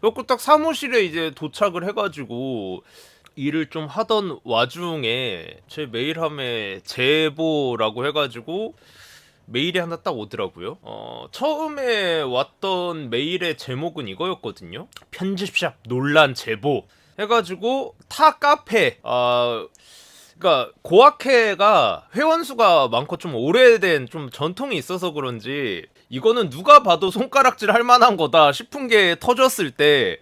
그래갖고 딱 사무실에 이제 도착을 해가지고 일을 좀 하던 와중에 제 메일함에 제보라고 해가지고 메일이 하나 딱 오더라고요. 처음에 왔던 메일의 제목은 이거였거든요. 편집샵 논란 제보 해가지고 타 카페 그러니까 고학회가 회원 수가 많고 좀 오래된 좀 전통이 있어서 그런지 이거는 누가 봐도 손가락질 할 만한 거다 싶은 게 터졌을 때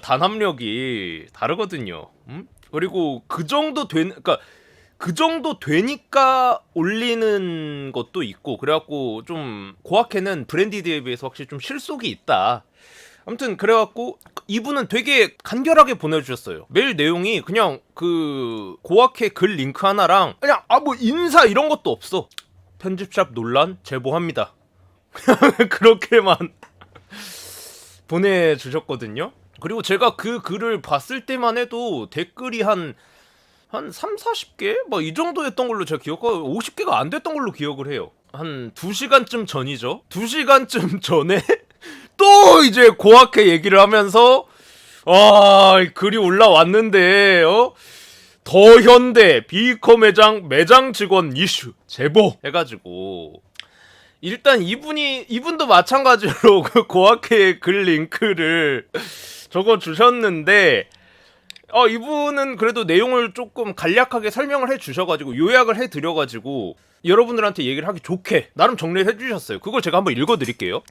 단합력이 다르거든요. 그리고 그러니까 그 정도 되니까 올리는 것도 있고 그래갖고 좀 고학회는 브랜디드에 비해서 확실히 좀 실속이 있다. 아무튼 그래갖고 이분은 되게 간결하게 보내주셨어요. 메일 내용이 그냥 그 고학회 글 링크 하나랑 그냥 뭐 인사 이런 것도 없어. 편집샵 논란 제보합니다. 그렇게만 보내주셨거든요. 그리고 제가 그 글을 봤을 때만 해도 댓글이 한 3, 40개? 뭐 이 정도였던 걸로 제가 기억하고 50개가 안 됐던 걸로 기억을 해요. 한 2시간쯤 전이죠. 2시간쯤 전에 또 이제 고학회 얘기를 하면서 글이 올라왔는데 더현대 비커 매장 직원 이슈 제보 해가지고 일단 이분도 마찬가지로 그 고학회 글 링크를 적어 주셨는데 이분은 그래도 내용을 조금 간략하게 설명을 해주셔가지고 요약을 해드려가지고 여러분들한테 얘기를 하기 좋게 나름 정리를 해주셨어요. 그걸 제가 한번 읽어드릴게요.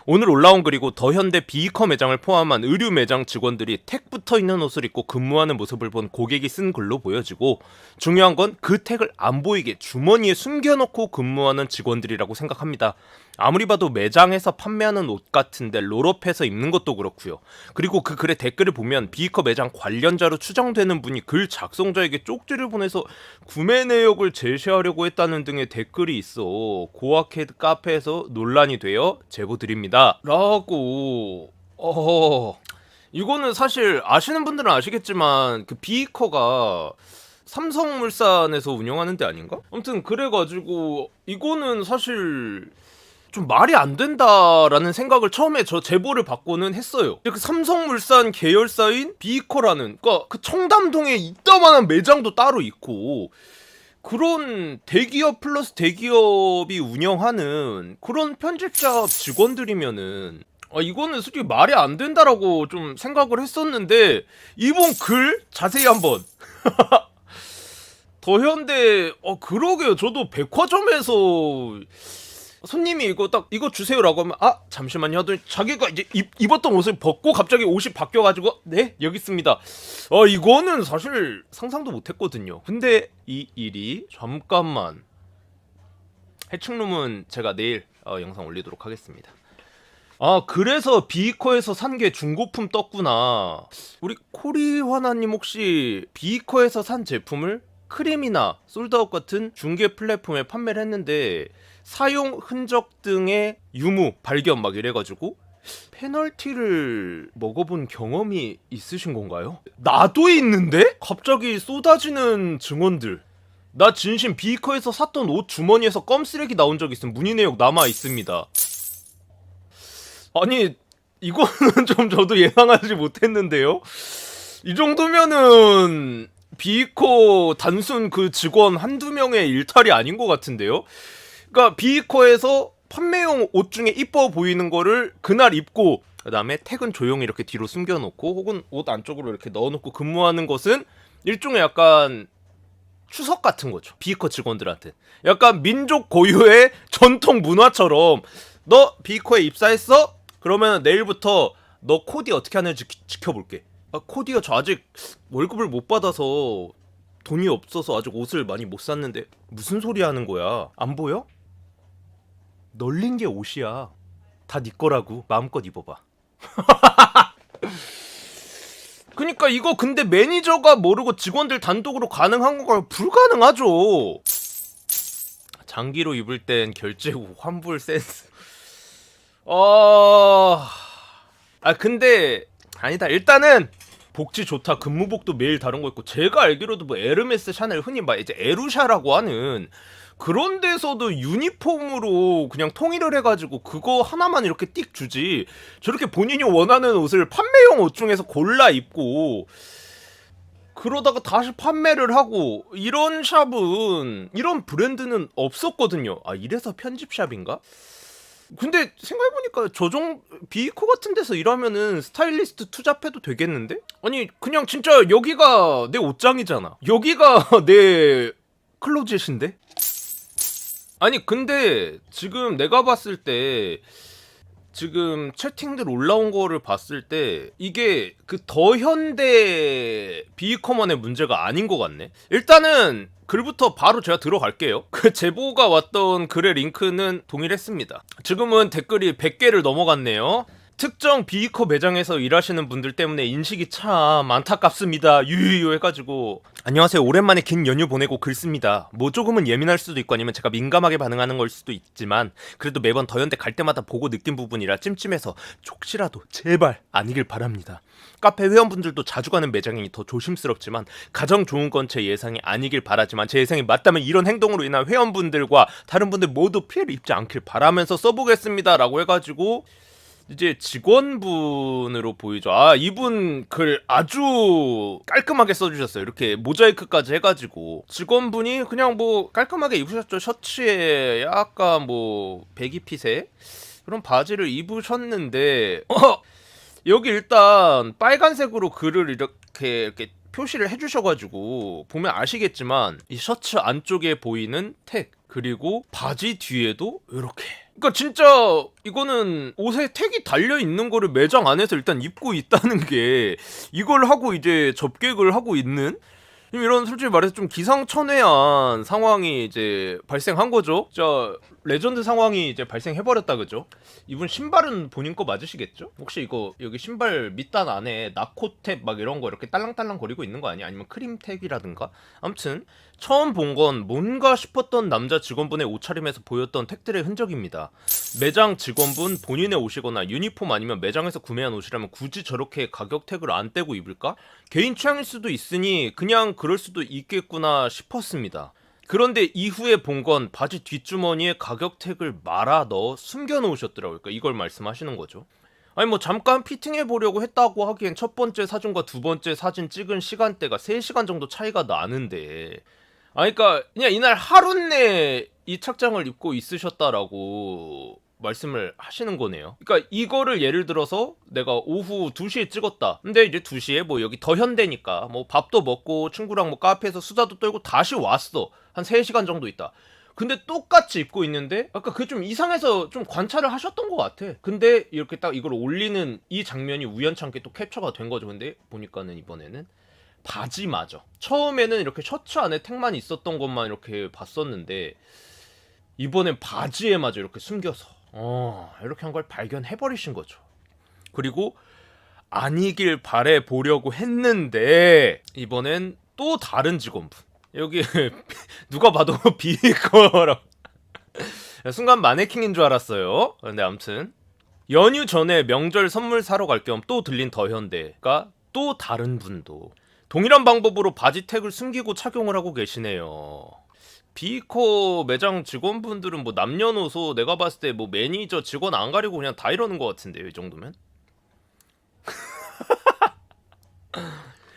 오늘 올라온 글이고 더현대 비이커 매장을 포함한 의류 매장 직원들이 택 붙어있는 옷을 입고 근무하는 모습을 본 고객이 쓴 글로 보여지고 중요한 건 그 택을 안 보이게 주머니에 숨겨놓고 근무하는 직원들이라고 생각합니다. 아무리 봐도 매장에서 판매하는 옷 같은데 롤업해서 입는 것도 그렇고요. 그리고 그 글의 댓글을 보면 비이커 매장 관련자로 추정되는 분이 글 작성자에게 쪽지를 보내서 구매 내역을 제시하려고 했다는 등의 댓글이 있어 고학회 카페에서 논란이 되어 제보드립니다. 라고 이거는 사실 아시는 분들은 아시겠지만 그 비이커가 삼성물산에서 운영하는 데 아닌가? 아무튼 그래가지고 이거는 사실 좀 말이 안 된다라는 생각을 처음에 저 제보를 받고는 했어요. 그 삼성물산 계열사인 비이커라는 그러니까 그 청담동에 이따만한 매장도 따로 있고 그런 대기업 플러스 대기업이 운영하는 그런 편집샵 직원들이면은 이거는 솔직히 말이 안 된다라고 좀 생각을 했었는데 이번 글 자세히 한번 더현대 그러게요. 저도 백화점에서 손님이 이거 주세요라고 하면 잠시만요 하더니 자기가 이제 입었던 옷을 벗고 갑자기 옷이 바뀌어가지고 네 여기 있습니다. 이거는 사실 상상도 못했거든요. 근데 이 일이 잠깐만 해충룸은 제가 내일 영상 올리도록 하겠습니다. 그래서 비이커에서 산 게 중고품 떴구나. 우리 코리화나님 혹시 비이커에서 산 제품을 크림이나 솔드아웃 같은 중개 플랫폼에 판매를 했는데 사용 흔적 등의 유무 발견 막 이래가지고 페널티를 먹어본 경험이 있으신 건가요? 나도 있는데? 갑자기 쏟아지는 증언들. 나 진심 비이커에서 샀던 옷 주머니에서 껌쓰레기 나온 적 있음. 문의 내역 남아 있습니다. 아니 이거는 좀 저도 예상하지 못했는데요. 이 정도면은 비이커 단순 그 직원 한두 명의 일탈이 아닌 것 같은데요. 그러니까 비이커에서 판매용 옷 중에 이뻐 보이는 거를 그날 입고 그 다음에 택은 조용히 이렇게 뒤로 숨겨놓고 혹은 옷 안쪽으로 이렇게 넣어놓고 근무하는 것은 일종의 약간 추석 같은 거죠. 비이커 직원들한테 약간 민족 고유의 전통 문화처럼 너 비이커에 입사했어? 그러면 내일부터 너 코디 어떻게 하는지 지켜볼게. 코디가 저 아직 월급을 못 받아서 돈이 없어서 아직 옷을 많이 못 샀는데 무슨 소리 하는 거야? 안 보여? 널린 게 옷이야. 다 네 거라고. 마음껏 입어봐. 그니까 이거 근데 매니저가 모르고 직원들 단독으로 가능한 건가요? 불가능하죠. 장기로 입을 땐 결제 후 환불 센스. 근데 아니다. 일단은 복지 좋다. 근무복도 매일 다른 거 있고 제가 알기로도 뭐 에르메스, 샤넬 흔히 막 이제 에루샤라고 하는 그런 데서도 유니폼으로 그냥 통일을 해가지고 그거 하나만 이렇게 띡 주지, 저렇게 본인이 원하는 옷을 판매용 옷 중에서 골라 입고 그러다가 다시 판매를 하고, 이런 샵은, 이런 브랜드는 없었거든요. 아, 이래서 편집샵인가? 근데 생각해보니까 저종 비코 같은 데서 일하면은 스타일리스트 투잡해도 되겠는데? 아니 그냥 진짜 여기가 내 옷장이잖아, 여기가 내 클로젯인데? 아니 근데 지금 내가 봤을 때, 지금 채팅들 올라온 거를 봤을 때 이게 그 더현대 비커먼의 문제가 아닌 것 같네. 일단은 글부터 바로 제가 들어갈게요. 그 제보가 왔던 글의 링크는 동일했습니다. 지금은 댓글이 100개를 넘어갔네요. 특정 비이커 매장에서 일하시는 분들 때문에 인식이 참 안타깝습니다. 유유유 해가지고, 안녕하세요, 오랜만에 긴 연휴 보내고 글 씁니다. 뭐 조금은 예민할 수도 있고 아니면 제가 민감하게 반응하는 걸 수도 있지만 그래도 매번 더현대 갈 때마다 보고 느낀 부분이라 찜찜해서 혹시라도 제발 아니길 바랍니다. 카페 회원분들도 자주 가는 매장이니 더 조심스럽지만 가장 좋은 건 제 예상이 아니길 바라지만 제 예상이 맞다면 이런 행동으로 인한 회원분들과 다른 분들 모두 피해를 입지 않길 바라면서 써보겠습니다 라고 해가지고 이제 직원분으로 보이죠. 아, 이분 글 아주 깔끔하게 써주셨어요. 이렇게 모자이크까지 해가지고 직원분이 그냥 뭐 깔끔하게 입으셨죠. 셔츠에 약간 뭐 배기핏의 그런 바지를 입으셨는데 여기 일단 빨간색으로 글을 이렇게 표시를 해주셔가지고 보면 아시겠지만 이 셔츠 안쪽에 보이는 택, 그리고 바지 뒤에도 이렇게, 그러니까 진짜 이거는 옷에 택이 달려있는 거를 매장 안에서 일단 입고 있다는 게, 이걸 하고 이제 접객을 하고 있는 이런, 솔직히 말해서 좀 기상천외한 상황이 이제 발생한 거죠. 진짜 레전드 상황이 이제 발생해버렸다, 그죠? 이분 신발은 본인 거 맞으시겠죠? 혹시 이거 여기 신발 밑단 안에 나코탭 막 이런 거 이렇게 딸랑딸랑 거리고 있는 거 아니야? 아니면 크림탭이라든가? 아무튼 처음 본 건 뭔가 싶었던 남자 직원분의 옷차림에서 보였던 택들의 흔적입니다. 매장 직원분 본인의 옷이거나 유니폼 아니면 매장에서 구매한 옷이라면 굳이 저렇게 가격 택을 안 떼고 입을까? 개인 취향일 수도 있으니 그냥 그럴 수도 있겠구나 싶었습니다. 그런데 이후에 본 건 바지 뒷주머니에 가격 택을 말아 넣어 숨겨 놓으셨더라고요. 그러니까 이걸 말씀하시는 거죠. 아니 뭐 잠깐 피팅해 보려고 했다고 하기엔 첫 번째 사진과 두 번째 사진 찍은 시간대가 3시간 정도 차이가 나는데, 아니 그러니까 그냥 이날 하루 내 이 착장을 입고 있으셨다라고 말씀을 하시는 거네요. 그러니까 이거를 예를 들어서 내가 오후 2시에 찍었다. 근데 이제 2시에 뭐 여기 더 현대니까 뭐 밥도 먹고 친구랑 뭐 카페에서 수다도 떨고 다시 왔어. 한 3시간 정도 있다. 근데 똑같이 입고 있는데 아까 그게 좀 이상해서 좀 관찰을 하셨던 것 같아. 근데 이렇게 딱 이걸 올리는 이 장면이 우연찮게 또 캡처가 된 거죠. 근데 보니까는 이번에는 바지마저, 처음에는 이렇게 셔츠 안에 택만 있었던 것만 이렇게 봤었는데 이번엔 바지에마저 이렇게 숨겨서 이렇게 한 걸 발견해버리신 거죠. 그리고 아니길 바래 보려고 했는데 이번엔 또 다른 직원분, 여기 누가 봐도 비거라. 순간 마네킹인 줄 알았어요. 근데 아무튼 연휴 전에 명절 선물 사러 갈 겸 또 들린 더현대가 또 다른 분도 동일한 방법으로 바지 택을 숨기고 착용을 하고 계시네요. 비코 매장 직원분들은 뭐 남녀노소 내가 봤을 때 뭐 매니저 직원 안 가리고 그냥 다 이러는 것 같은데요, 이 정도면.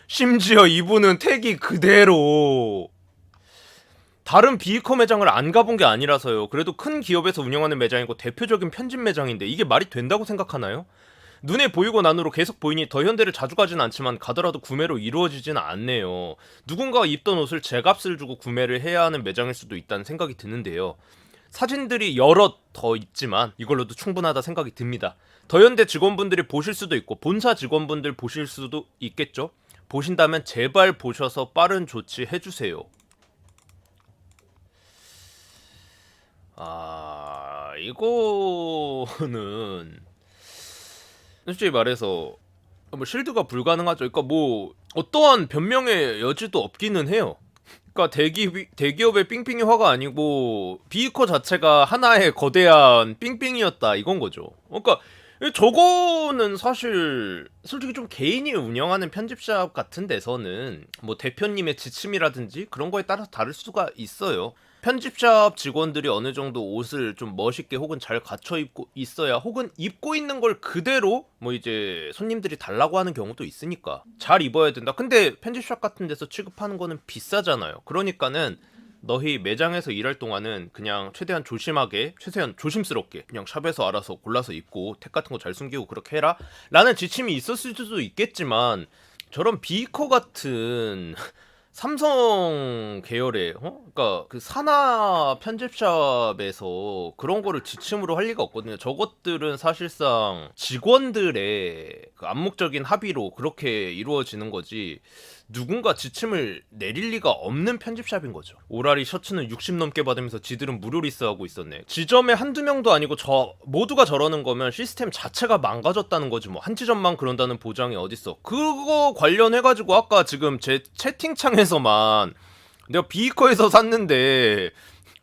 심지어 이분은 택이 그대로, 다른 비이커 매장을 안 가본 게 아니라서요. 그래도 큰 기업에서 운영하는 매장이고 대표적인 편집 매장인데 이게 말이 된다고 생각하나요? 눈에 보이고 난후로 계속 보이니 더현대를 자주 가진 않지만 가더라도 구매로 이루어지지는 않네요. 누군가가 입던 옷을 제값을 주고 구매를 해야 하는 매장일 수도 있다는 생각이 드는데요. 사진들이 여럿 더 있지만 이걸로도 충분하다 생각이 듭니다. 더현대 직원분들이 보실 수도 있고 본사 직원분들 보실 수도 있겠죠. 보신다면 제발 보셔서 빠른 조치 해주세요. 이거는 솔직히 말해서 뭐 실드가 불가능하죠. 그러니까 뭐 어떠한 변명의 여지도 없기는 해요. 그러니까 대기업의 삥삥이 화가 아니고 비이커 자체가 하나의 거대한 삥삥이었다 이건 거죠. 그러니까 저거는 사실 솔직히 좀 개인이 운영하는 편집샵 같은 데서는 뭐 대표님의 지침이라든지 그런 거에 따라서 다를 수가 있어요. 편집샵 직원들이 어느 정도 옷을 좀 멋있게 혹은 잘 갖춰 입고 있어야, 혹은 입고 있는 걸 그대로 뭐 이제 손님들이 달라고 하는 경우도 있으니까 잘 입어야 된다. 근데 편집샵 같은 데서 취급하는 거는 비싸잖아요. 그러니까는 너희 매장에서 일할 동안은 그냥 최대한 조심하게, 최대한 조심스럽게 그냥 샵에서 알아서 골라서 입고 택 같은 거 잘 숨기고 그렇게 해라 라는 지침이 있었을 수도 있겠지만, 저런 비커 같은 삼성 계열의 그러니까 그 산하 편집샵에서 그런 거를 지침으로 할 리가 없거든요. 저것들은 사실상 직원들의 그 암묵적인 합의로 그렇게 이루어지는 거지, 누군가 지침을 내릴 리가 없는 편집샵인 거죠. 오라리 셔츠는 60 넘게 받으면서 지들은 무료 리스하고 있었네. 지점에 한두 명도 아니고 저 모두가 저러는 거면 시스템 자체가 망가졌다는 거지, 뭐 한 지점만 그런다는 보장이 어딨어. 그거 관련해가지고 아까 지금 제 채팅창에서만 내가 비이커에서 샀는데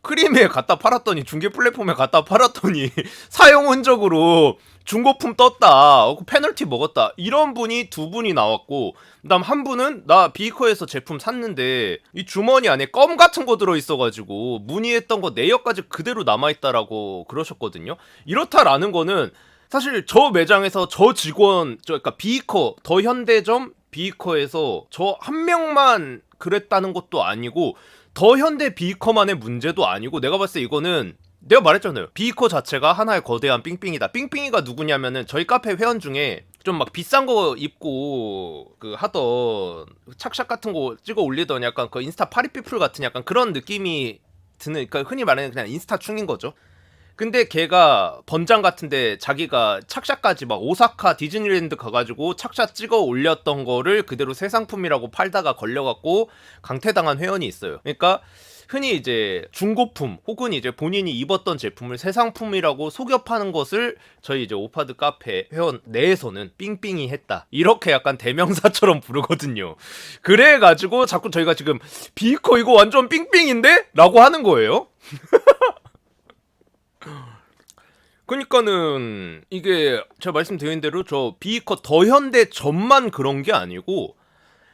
크림에 갖다 팔았더니, 중개 플랫폼에 갖다 팔았더니 사용 흔적으로 중고품 떴다, 페널티 먹었다, 이런 분이 두 분이 나왔고, 그다음 한 분은 나 비이커에서 제품 샀는데 이 주머니 안에 껌 같은 거 들어있어가지고 문의했던 거 내역까지 그대로 남아있다라고 그러셨거든요. 이렇다라는 거는 사실 저 매장에서 저 직원, 그러니까 비이커 더 현대점 비이커에서 저 한 명만 그랬다는 것도 아니고, 더 현대 비이커만의 문제도 아니고, 내가 봤을 때 이거는 내가 말했잖아요. 비이커 자체가 하나의 거대한 삥삥이다. 삥삥이가 누구냐면은 저희 카페 회원 중에 좀 막 비싼 거 입고 그 하던 착샷 같은 거 찍어 올리던 약간 그 인스타 파리피플 같은 약간 그런 느낌이 드는, 그러니까 흔히 말하는 그냥 인스타 충인 거죠. 근데 걔가 번장 같은데 자기가 착샷까지 막 오사카 디즈니랜드 가가지고 착샷 찍어 올렸던 거를 그대로 새 상품이라고 팔다가 걸려갖고 강퇴당한 회원이 있어요. 그러니까 흔히 이제 중고품 혹은 이제 본인이 입었던 제품을 새 상품이라고 속여 파는 것을 저희 이제 오파드 카페 회원 내에서는 삥삥이 했다, 이렇게 약간 대명사처럼 부르거든요. 그래가지고 자꾸 저희가 지금 비커 이거 완전 삥삥인데? 라고 하는 거예요. 그러니까는 이게 제가 말씀드린 대로 저 비이커 더 현대 점만 그런 게 아니고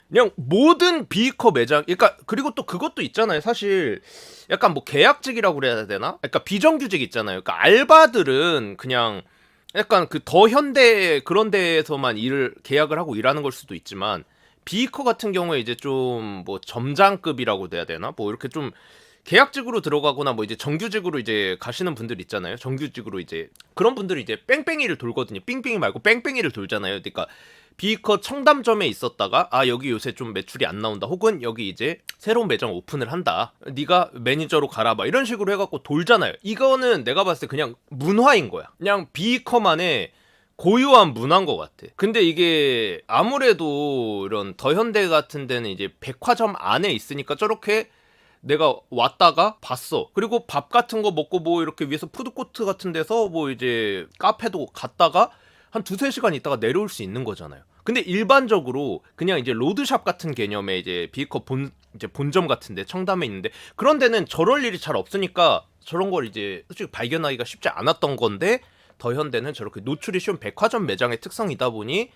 그냥 모든 비이커 매장, 그러니까 그리고 또 그것도 있잖아요. 사실 약간 뭐 계약직이라고 그래야 되나? 그러니까 비정규직 있잖아요. 그러니까 알바들은 그냥 약간 그 더 현대 그런 데에서만 일을 계약을 하고 일하는 걸 수도 있지만, 비이커 같은 경우에 이제 좀 뭐 점장급이라고 해야 되나? 뭐 이렇게 좀 계약직으로 들어가거나 뭐 이제 정규직으로 이제 가시는 분들 있잖아요. 정규직으로 이제 그런 분들이 이제 뺑뺑이를 돌거든요. 삥삥이 말고 뺑뺑이를 돌잖아요. 그러니까 비커 청담점에 있었다가 아 여기 요새 좀 매출이 안 나온다, 혹은 여기 이제 새로운 매장 오픈을 한다, 네가 매니저로 가라, 막 이런 식으로 해갖고 돌잖아요. 이거는 내가 봤을 때 그냥 문화인 거야. 그냥 비커만의 고유한 문화인 것 같아. 근데 이게 아무래도 이런 더 현대 같은 데는 이제 백화점 안에 있으니까 저렇게 내가 왔다가 봤어. 그리고 밥 같은 거 먹고 뭐 이렇게 위에서 푸드코트 같은 데서 뭐 이제 카페도 갔다가 한 두세 시간 있다가 내려올 수 있는 거잖아요. 근데 일반적으로 그냥 이제 로드샵 같은 개념의 이제 비커 이제 본점 같은데 청담에 있는데, 그런 데는 저럴 일이 잘 없으니까 저런 걸 이제 솔직히 발견하기가 쉽지 않았던 건데, 더 현대는 저렇게 노출이 쉬운 백화점 매장의 특성이다 보니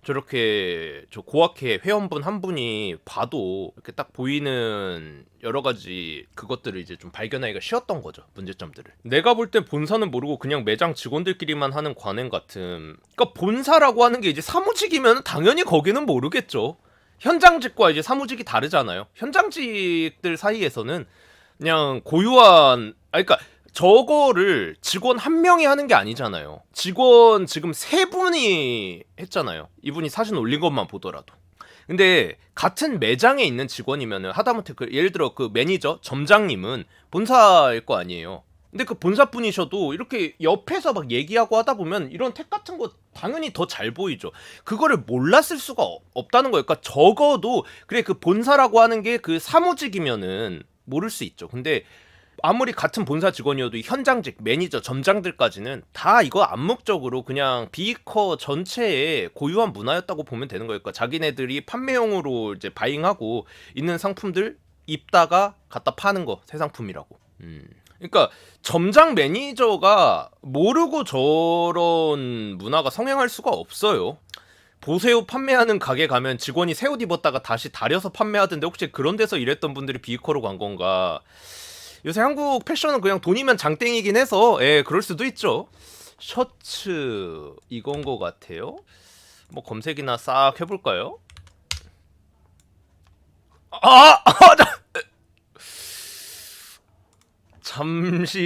저렇게 저 고학회 회원분 한 분이 봐도 이렇게 딱 보이는 여러 가지 그것들을 이제 좀 발견하기가 쉬웠던 거죠. 문제점들을. 내가 볼 땐 본사는 모르고 그냥 매장 직원들끼리만 하는 관행 같음. 그러니까 본사라고 하는 게 이제 사무직이면 당연히 거기는 모르겠죠. 현장직과 이제 사무직이 다르잖아요. 현장직들 사이에서는 그냥 고유한, 그러니까 저거를 직원 한 명이 하는 게 아니잖아요. 직원 지금 세 분이 했잖아요. 이분이 사진 올린 것만 보더라도. 근데 같은 매장에 있는 직원이면은 하다못해 그 예를 들어 그 매니저, 점장님은 본사일 거 아니에요. 근데 그 본사분이셔도 이렇게 옆에서 막 얘기하고 하다 보면 이런 택 같은 거 당연히 더 잘 보이죠. 그거를 몰랐을 수가 없다는 거예요. 그러니까 적어도 그래 그 본사라고 하는 게 그 사무직이면은 모를 수 있죠. 근데 아무리 같은 본사 직원이어도 이 현장직, 매니저, 점장들까지는 다 이거 암묵적으로 그냥 비이커 전체의 고유한 문화였다고 보면 되는 거예요. 그러니까 자기네들이 판매용으로 이제 바잉하고 있는 상품들 입다가 갖다 파는 거 새 상품이라고. 그러니까 점장 매니저가 모르고 저런 문화가 성행할 수가 없어요. 보세요 판매하는 가게 가면 직원이 새 옷 입었다가 다시 다려서 판매하던데, 혹시 그런 데서 일했던 분들이 비이커로 간 건가? 요새 한국 패션은 그냥 돈이면 장땡이긴 해서 예, 그럴 수도 있죠. 셔츠 이건 거 같아요. 뭐 검색이나 싹 해볼까요?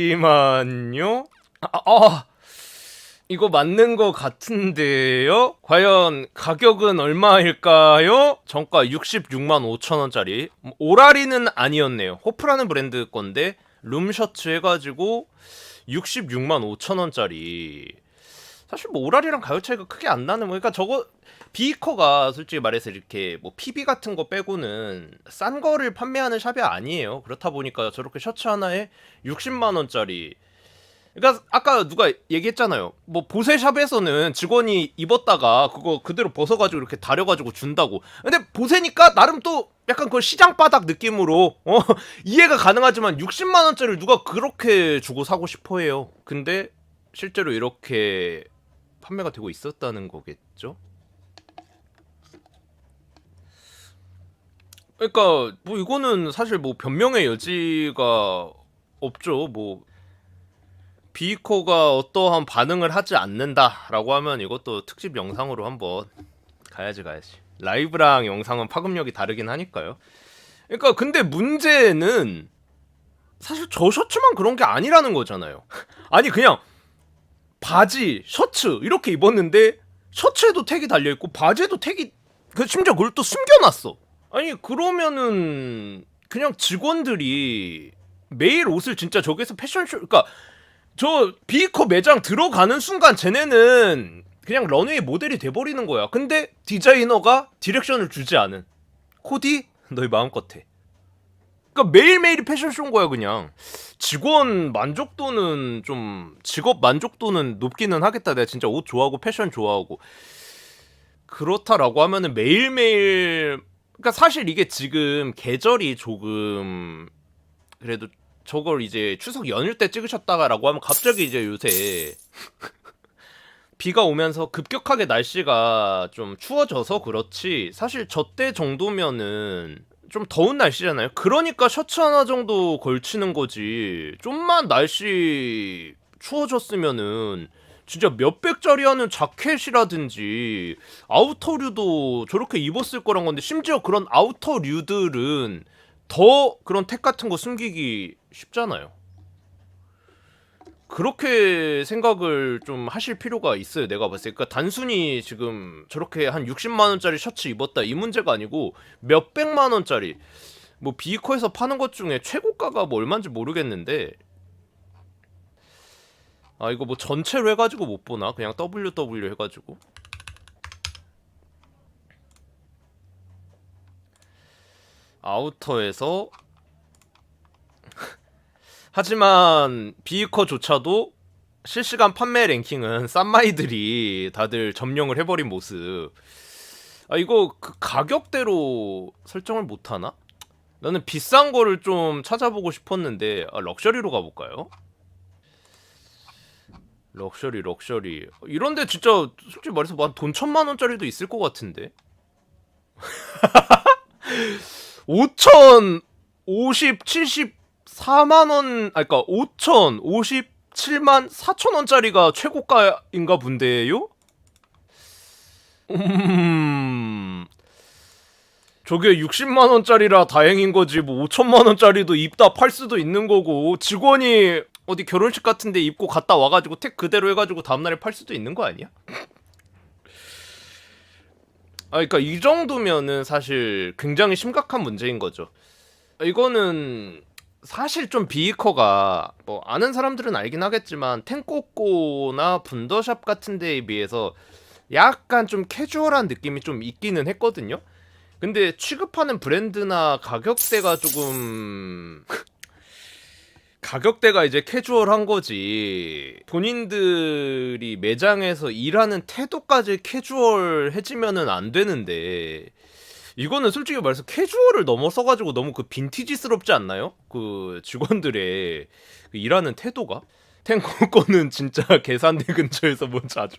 잠시만요. 이거 맞는 거 같은데요? 과연 가격은 얼마일까요? 정가 66만 5천 원짜리. 오라리는 아니었네요. 호프라는 브랜드 건데 룸 셔츠 해가지고 66만 5천 원짜리. 사실 뭐 오라리랑 가격 차이가 크게 안 나는 뭐 그러니까 저거 비커가 솔직히 말해서 이렇게 뭐 PB 같은 거 빼고는 싼 거를 판매하는 샵이 아니에요. 그렇다 보니까 저렇게 셔츠 하나에 60만 원짜리. 그러니까 아까 누가 얘기했잖아요. 뭐 보세샵에서는 직원이 입었다가 그거 그대로 벗어가지고 이렇게 다려가지고 준다고. 근데 보세니까 나름 또 약간 그 시장 바닥 느낌으로 이해가 가능하지만 60만 원짜리를 누가 그렇게 주고 사고 싶어해요. 근데 실제로 이렇게 판매가 되고 있었다는 거겠죠? 그러니까 뭐 이거는 사실 뭐 변명의 여지가 없죠. 뭐 비코가 어떠한 반응을 하지 않는다라고 하면 이것도 특집 영상으로 한번 가야지. 라이브랑 영상은 파급력이 다르긴 하니까요. 그러니까 근데 문제는 사실 저 셔츠만 그런 게 아니라는 거잖아요. 아니 그냥 바지, 셔츠 이렇게 입었는데 셔츠에도 택이 달려있고 바지에도 택이 심지어 그걸 또 숨겨놨어. 아니 그러면은 그냥 직원들이 매일 옷을 진짜 저기서 패션쇼 그러니까 저 비커 매장 들어가는 순간 쟤네는 그냥 런웨이 모델이 돼버리는 거야. 근데 디자이너가 디렉션을 주지 않은 코디 너희 마음껏 해. 그러니까 매일매일이 패션쇼인 거야 그냥. 직원 만족도는 좀 직업 만족도는 높기는 하겠다. 내가 진짜 옷 좋아하고 패션 좋아하고 그렇다라고 하면은 매일매일 그러니까 사실 이게 지금 계절이 조금 그래도 저걸 이제 추석 연휴 때 찍으셨다가라고 하면 갑자기 이제 요새 비가 오면서 급격하게 날씨가 좀 추워져서 그렇지 사실 저 때 정도면은 좀 더운 날씨잖아요. 그러니까 셔츠 하나 정도 걸치는 거지. 좀만 날씨 추워졌으면은 진짜 몇백짜리 하는 자켓이라든지 아우터류도 저렇게 입었을 거란 건데 심지어 그런 아우터류들은 더 그런 택 같은 거 숨기기 쉽잖아요. 그렇게 생각을 좀 하실 필요가 있어요. 내가 봤을 때. 그러니까 단순히 지금 저렇게 한 60만 원짜리 셔츠 입었다 이 문제가 아니고 몇백만 원짜리 뭐 비커에서 파는 것 중에 최고가가 뭐 얼마인지 모르겠는데 아 이거 뭐 전체로 해가지고 못 보나? 그냥 WW 해가지고 아우터에서 하지만 비커조차도 실시간 판매 랭킹은 싼마이들이 다들 점령을 해버린 모습. 아 이거 그 가격대로 설정을 못하나? 나는 비싼 거를 좀 찾아보고 싶었는데 럭셔리로 가볼까요? 럭셔리 이런데 진짜 솔직히 말해서 한 돈 1,000만 원짜리도 있을 것 같은데 5천 50 74만 원 그러니까 5천 57만 4천 원짜리가 최고가인가 본데요? 저게 60만 원짜리라 다행인 거지 뭐 5천만 원짜리도 입다 팔 수도 있는 거고 직원이 어디 결혼식 같은데 입고 갔다 와가지고 택 그대로 해가지고 다음날에 팔 수도 있는 거 아니야? 그러니까 이 정도면은 사실 굉장히 심각한 문제인 거죠. 이거는 사실 좀 비이커가 뭐 아는 사람들은 알긴 하겠지만 텐꼬꼬나 분더샵 같은 데에 비해서 약간 좀 캐주얼한 느낌이 좀 있기는 했거든요. 근데 취급하는 브랜드나 가격대가 조금 가격대가 이제 캐주얼한 거지. 본인들이 매장에서 일하는 태도까지 캐주얼해지면은 안 되는데 이거는 솔직히 말해서 캐주얼을 넘어서가지고 너무 그 빈티지스럽지 않나요? 그 직원들의 그 일하는 태도가? 탱커 거는 진짜 계산대 근처에서 뭐 자주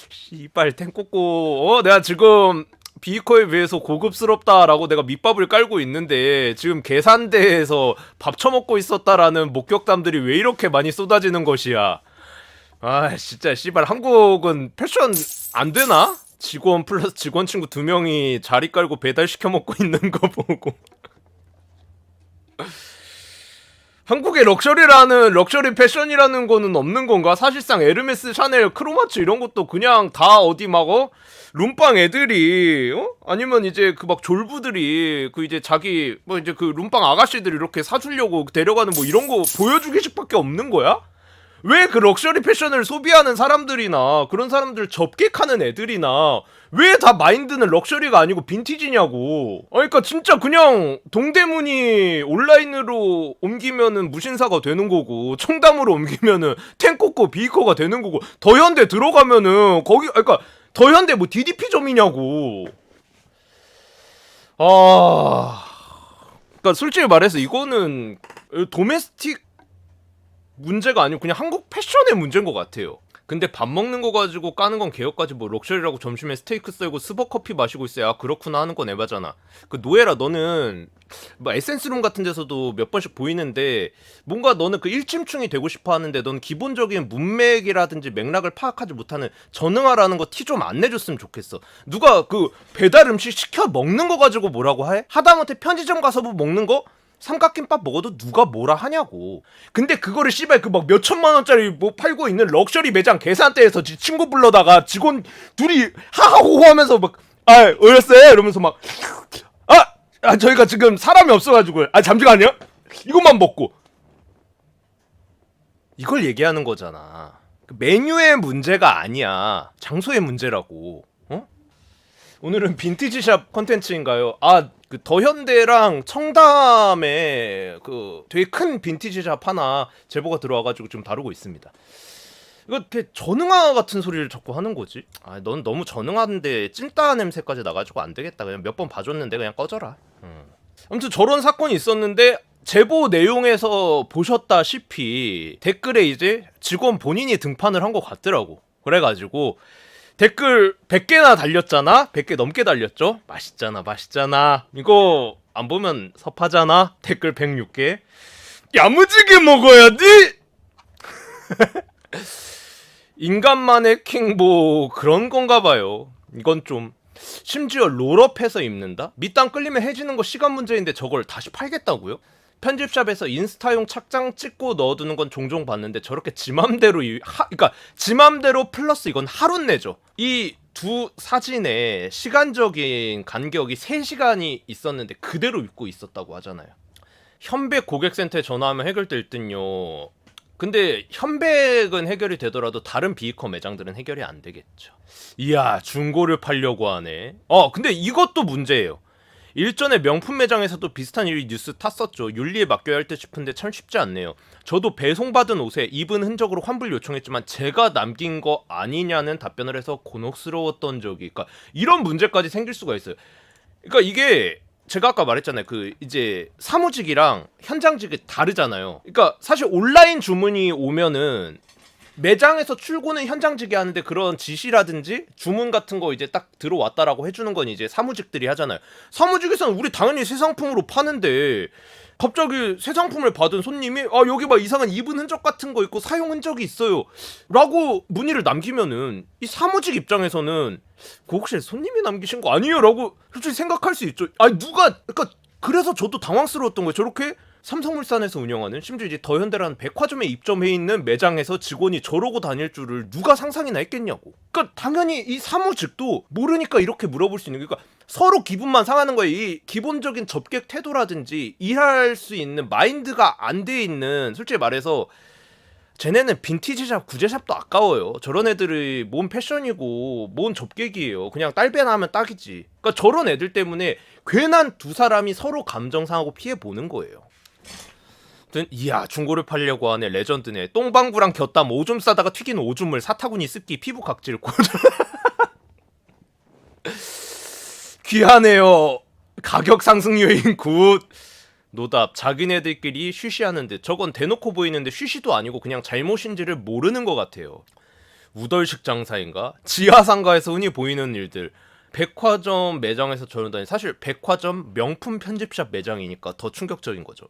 씨발 탱꼬꼬 내가 지금 비이커에 비해서 고급스럽다라고 내가 밑밥을 깔고 있는데 지금 계산대에서 밥 처먹고 있었다라는 목격담들이 왜 이렇게 많이 쏟아지는 것이야. 아 진짜 씨발 한국은 패션 안 되나? 직원 플러스 직원 친구 2명이 자리 깔고 배달시켜 먹고 있는 거 보고 한국에 럭셔리 패션이라는 거는 없는 건가? 사실상 에르메스, 샤넬, 크로마츠 이런 것도 그냥 다 어디 막 룸빵 애들이 아니면 이제 그 막 졸부들이 그 이제 자기 뭐 이제 그 룸빵 아가씨들이 이렇게 사주려고 데려가는 뭐 이런 거 보여주기식밖에 없는 거야? 왜 그 럭셔리 패션을 소비하는 사람들이나 그런 사람들 접객하는 애들이나 왜 다 마인드는 럭셔리가 아니고 빈티지냐고. 그러니까 진짜 그냥 동대문이 온라인으로 옮기면은 무신사가 되는 거고 청담으로 옮기면은 탱코코 비이커가 되는 거고 더현대 들어가면은 거기 그러니까 더현대 뭐 DDP점이냐고. 그러니까 솔직히 말해서 이거는 도메스틱 문제가 아니고 그냥 한국 패션의 문제인 것 같아요. 근데 밥 먹는 거 가지고 까는 건 개혁까지 뭐 럭셔리라고 점심에 스테이크 썰고 스벅커피 마시고 있어야 그렇구나 하는 건 에바잖아. 그 노예라 너는 뭐 에센스룸 같은 데서도 몇 번씩 보이는데 뭔가 너는 그 일침충이 되고 싶어 하는데 넌 기본적인 문맥이라든지 맥락을 파악하지 못하는 전응아라는 거 티 좀 안 내줬으면 좋겠어. 누가 그 배달 음식 시켜 먹는 거 가지고 뭐라고 해? 하다못해 편의점 가서 뭐 먹는 거? 삼각김밥 먹어도 누가 뭐라 하냐고. 근데 그거를 씨발 그 막 몇천만 원짜리 뭐 팔고 있는 럭셔리 매장 계산대에서 지 친구 불러다가 직원 둘이 하하호호 하면서 막 어렸어요? 이러면서 막 저희가 지금 사람이 없어가지고 잠시만요 이것만 먹고 이걸 얘기하는 거잖아. 그 메뉴의 문제가 아니야. 장소의 문제라고. 오늘은 빈티지샵 컨텐츠인가요? 그 더현대랑 청담에 그 되게 큰 빈티지샵 하나 제보가 들어와가지고 좀 다루고 있습니다. 이거 되게 전응아 같은 소리를 자꾸 하는 거지. 넌 너무 전응아인데 찐따 냄새까지 나가지고 안 되겠다. 그냥 몇 번 봐줬는데 그냥 꺼져라. 아무튼 저런 사건이 있었는데 제보 내용에서 보셨다시피 댓글에 이제 직원 본인이 등판을 한 것 같더라고. 그래가지고 댓글 100개나 달렸잖아? 100개 넘게 달렸죠? 맛있잖아. 이거 안 보면 섭하잖아? 댓글 106개. 야무지게 먹어야지! 인간만의 킹 뭐 그런 건가 봐요. 이건 좀 심지어 롤업해서 입는다? 밑단 끌리면 해지는 거 시간 문제인데 저걸 다시 팔겠다고요? 편집샵에서 인스타용 착장 찍고 넣어두는 건 종종 봤는데 저렇게 지맘대로 그러니까 지맘대로 플러스 이건 하루 내죠. 이 두 사진에 시간적인 간격이 3시간이 있었는데 그대로 입고 있었다고 하잖아요. 현백 고객센터에 전화하면 해결될 듯요. 근데 현백은 해결이 되더라도 다른 비이커 매장들은 해결이 안 되겠죠. 이야 중고를 팔려고 하네. 근데 이것도 문제예요. 일전에 명품 매장에서도 비슷한 일이 뉴스 탔었죠. 윤리에 맡겨야 할 듯 싶은데 참 쉽지 않네요. 저도 배송받은 옷에 입은 흔적으로 환불 요청했지만 제가 남긴 거 아니냐는 답변을 해서 곤혹스러웠던 적이. 그러니까 이런 문제까지 생길 수가 있어요. 그러니까 이게 제가 아까 말했잖아요. 그 이제 사무직이랑 현장직이 다르잖아요. 그러니까 사실 온라인 주문이 오면은 매장에서 출고는 현장직이 하는데 그런 지시라든지 주문 같은 거 이제 딱 들어왔다라고 해주는 건 이제 사무직들이 하잖아요. 사무직에서는 우리 당연히 새 상품으로 파는데 갑자기 새 상품을 받은 손님이 여기 막 이상한 입은 흔적 같은 거 있고 사용 흔적이 있어요 라고 문의를 남기면은 이 사무직 입장에서는 그 혹시 손님이 남기신 거 아니에요? 라고 솔직히 생각할 수 있죠. 그러니까 그래서 저도 당황스러웠던 거예요. 저렇게 삼성물산에서 운영하는 심지어 이제 더현대라는 백화점에 입점해 있는 매장에서 직원이 저러고 다닐 줄을 누가 상상이나 했겠냐고. 그러니까 당연히 이 사무직도 모르니까 이렇게 물어볼 수 있는 거니까 서로 기분만 상하는 거예요. 이 기본적인 접객 태도라든지 일할 수 있는 마인드가 안 돼 있는, 솔직히 말해서 쟤네는 빈티지샵, 구제샵도 아까워요. 저런 애들이 뭔 패션이고 뭔 접객이에요. 그냥 딸배나 하면 딱이지. 그러니까 저런 애들 때문에 괜한 두 사람이 서로 감정 상하고 피해 보는 거예요. 이야 중고를 팔려고 하네. 레전드네. 똥방구랑 곁담 오줌 싸다가 튀긴 오줌을 사타구니 습기 피부 각질 고 귀하네요. 가격 상승 요인 굿. 노답 자기네들끼리 쉬쉬하는 듯. 저건 대놓고 보이는데 쉬쉬도 아니고 그냥 잘못인지를 모르는 것 같아요. 우덜식 장사인가? 지하상가에서 흔히 보이는 일들. 백화점 매장에서 저런다니. 사실 백화점 명품 편집샵 매장이니까 더 충격적인 거죠.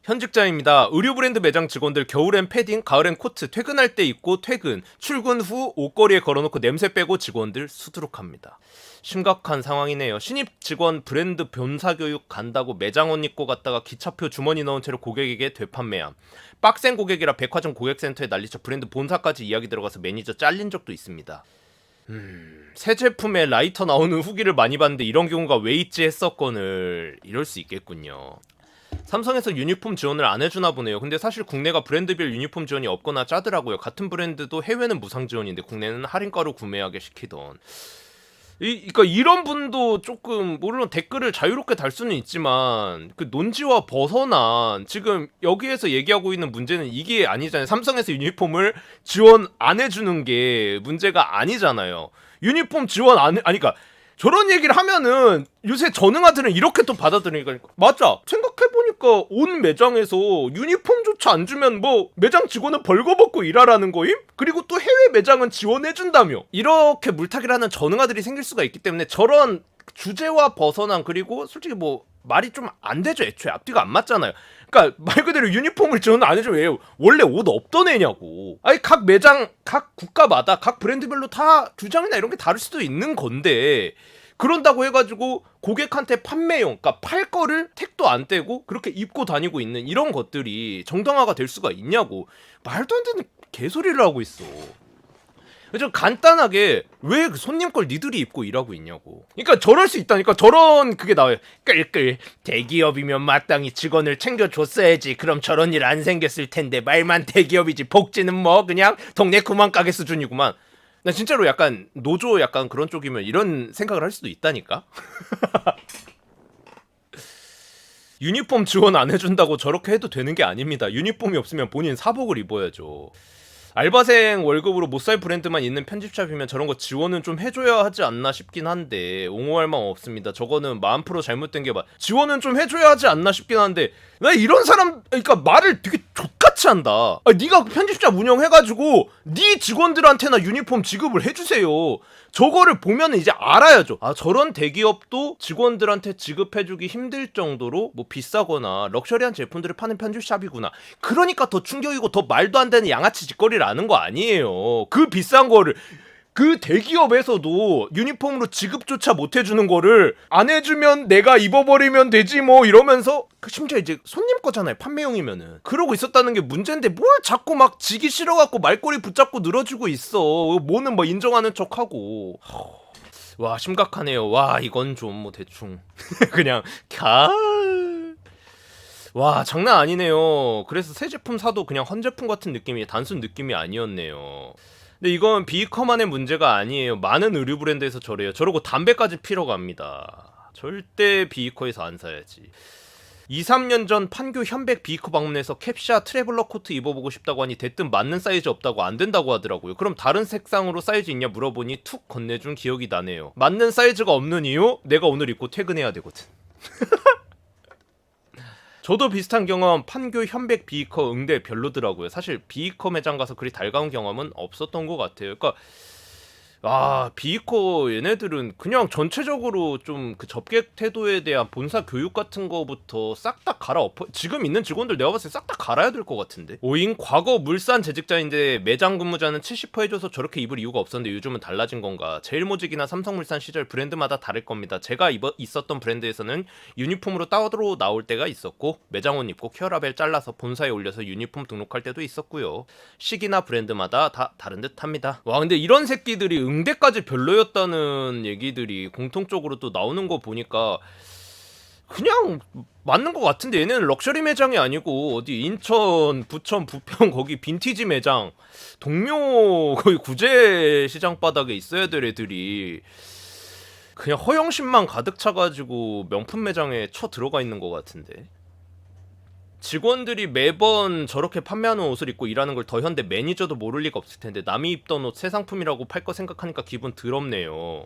현직자입니다. 의류 브랜드 매장 직원들 겨울엔 패딩, 가을엔 코트, 퇴근할 때 입고 퇴근, 출근 후 옷걸이에 걸어놓고 냄새 빼고 직원들 수두룩합니다. 심각한 상황이네요. 신입 직원 브랜드 본사교육 간다고 매장 옷 입고 갔다가 기차표 주머니 넣은 채로 고객에게 되판매함. 빡센 고객이라 백화점 고객센터에 난리쳐 브랜드 본사까지 이야기 들어가서 매니저 잘린 적도 있습니다. 새 제품에 라이터 나오는 후기를 많이 봤는데 이런 경우가 왜 있지 했었건을 이럴 수 있겠군요. 삼성에서 유니폼 지원을 안 해주나 보네요. 근데 사실 국내가 브랜드별 유니폼 지원이 없거나 짜더라고요. 같은 브랜드도 해외는 무상 지원인데 국내는 할인가로 구매하게 시키던. 그러니까 이런 분도 조금 물론 댓글을 자유롭게 달 수는 있지만 그 논지와 벗어난 지금 여기에서 얘기하고 있는 문제는 이게 아니잖아요. 삼성에서 유니폼을 지원 안 해주는 게 문제가 아니잖아요. 유니폼 지원 아니 그러니까 저런 얘기를 하면은 요새 전응아들은 이렇게 또 받아들이니까 맞아. 생각해보니까 온 매장에서 유니폼조차 안 주면 뭐 매장 직원은 벌거벗고 일하라는 거임? 그리고 또 해외 매장은 지원해준다며. 이렇게 물타기를 하는 전응아들이 생길 수가 있기 때문에 저런 주제와 벗어난 그리고 솔직히 뭐 말이 좀 안 되죠. 애초에 앞뒤가 안 맞잖아요. 그러니까 말 그대로 유니폼을 지원 안 해줘. 왜 원래 옷 없던 애냐고. 아니 각 매장 각 국가마다 각 브랜드별로 다 주장이나 이런 게 다를 수도 있는 건데 그런다고 해가지고 고객한테 판매용 그러니까 팔 거를 택도 안 떼고 그렇게 입고 다니고 있는 이런 것들이 정당화가 될 수가 있냐고. 말도 안 되는 개소리를 하고 있어. 좀 간단하게 왜 그 손님 걸 니들이 입고 일하고 있냐고. 그러니까 저럴 수 있다니까. 저런 그게 나와요. 끌끌 대기업이면 마땅히 직원을 챙겨줬어야지. 그럼 저런 일 안 생겼을 텐데. 말만 대기업이지 복지는 뭐 그냥 동네 구멍가게 수준이구만. 나 진짜로 약간 노조 약간 그런 쪽이면 이런 생각을 할 수도 있다니까. 유니폼 지원 안 해준다고 저렇게 해도 되는 게 아닙니다. 유니폼이 없으면 본인 사복을 입어야죠. 알바생 월급으로 못 살 브랜드만 있는 편집샵이면 저런 거 지원은 좀 해줘야 하지 않나 싶긴 한데 옹호할 마음 없습니다. 저거는 10,000% 잘못된 게 지원은 좀 해줘야 하지 않나 싶긴 한데 나 이런 사람 그러니까 말을 되게 족같이 한다. 네가 편집샵 운영해가지고 네 직원들한테나 유니폼 지급을 해주세요. 저거를 보면 이제 알아야죠. 아 저런 대기업도 직원들한테 지급해주기 힘들 정도로 뭐 비싸거나 럭셔리한 제품들을 파는 편집샵이구나. 그러니까 더 충격이고 더 말도 안 되는 양아치 짓거리를 아는 거 아니에요. 그 비싼 거를 그 대기업에서도 유니폼으로 지급조차 못 해주는 거를 안 해주면 내가 입어버리면 되지 뭐 이러면서 심지어 이제 손님 거잖아요. 판매용이면은 그러고 있었다는 게 문제인데 뭘 자꾸 막 지기 싫어갖고 말꼬리 붙잡고 늘어지고 있어. 뭐는 뭐 인정하는 척하고. 와 심각하네요. 와 이건 좀 뭐 대충 그냥 와 장난 아니네요. 그래서 새 제품 사도 그냥 헌제품 같은 느낌이 단순 느낌이 아니었네요. 근데 이건 비커만의 문제가 아니에요. 많은 의류 브랜드에서 저래요. 저러고 담배까지 피러 갑니다. 절대 비커에서 안 사야지. 2-3년 전 판교 현백 비커 방문해서 캡샤 트래블러 코트 입어보고 싶다고 하니 대뜸 맞는 사이즈 없다고 안 된다고 하더라고요. 그럼 다른 색상으로 사이즈 있냐 물어보니 툭 건네준 기억이 나네요. 맞는 사이즈가 없는 이유? 내가 오늘 입고 퇴근해야 되거든. 저도 비슷한 경험 판교 현백 비커 응대 별로더라고요. 사실 비커 매장 가서 그리 달가운 경험은 없었던 것 같아요. 그러니까 비커 얘네들은 그냥 전체적으로 좀 그 접객 태도에 대한 본사 교육 같은 거부터 싹 다 갈아엎어. 지금 있는 직원들 내가 봤을 때 싹 다 갈아야 될 것 같은데. 오잉 과거 물산 재직자인데 매장 근무자는 70% 해줘서 저렇게 입을 이유가 없었는데 요즘은 달라진 건가. 제일모직이나 삼성물산 시절 브랜드마다 다를 겁니다. 제가 있었던 브랜드에서는 유니폼으로 따로 나올 때가 있었고 매장 옷 입고 케어라벨 잘라서 본사에 올려서 유니폼 등록할 때도 있었고요. 시기나 브랜드마다 다 다른 듯 합니다. 와 근데 이런 새끼들이 응대까지 별로였다는 얘기들이 공통적으로 또 나오는 거 보니까 그냥 맞는 것 같은데 얘네는 럭셔리 매장이 아니고 어디 인천, 부천, 부평 거기 빈티지 매장 동묘 거의 구제 시장 바닥에 있어야 될 애들이 그냥 허영심만 가득 차가지고 명품 매장에 쳐 들어가 있는 것 같은데 직원들이 매번 저렇게 판매하는 옷을 입고 일하는 걸 더현대 매니저도 모를 리가 없을 텐데 남이 입던 옷 새 상품이라고 팔 거 생각하니까 기분 더럽네요.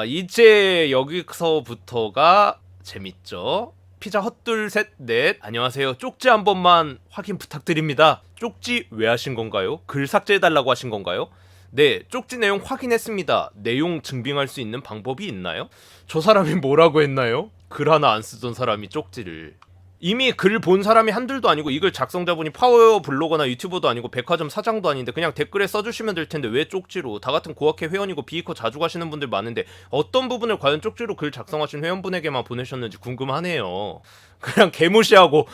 이제 여기서부터가 재밌죠. 피자 헛둘 셋 넷 안녕하세요. 쪽지 한 번만 확인 부탁드립니다. 쪽지 왜 하신 건가요? 글 삭제해달라고 하신 건가요? 네, 쪽지 내용 확인했습니다. 내용 증빙할 수 있는 방법이 있나요? 저 사람이 뭐라고 했나요? 글 하나 안 쓰던 사람이 쪽지를. 이미 글 본 사람이 한둘도 아니고 이걸 작성자분이 파워 블로거나 유튜버도 아니고 백화점 사장도 아닌데 그냥 댓글에 써주시면 될 텐데 왜 쪽지로? 다 같은 고학회 회원이고 비이커 자주 가시는 분들 많은데 어떤 부분을 과연 쪽지로 글 작성하신 회원분에게만 보내셨는지 궁금하네요. 그냥 개무시하고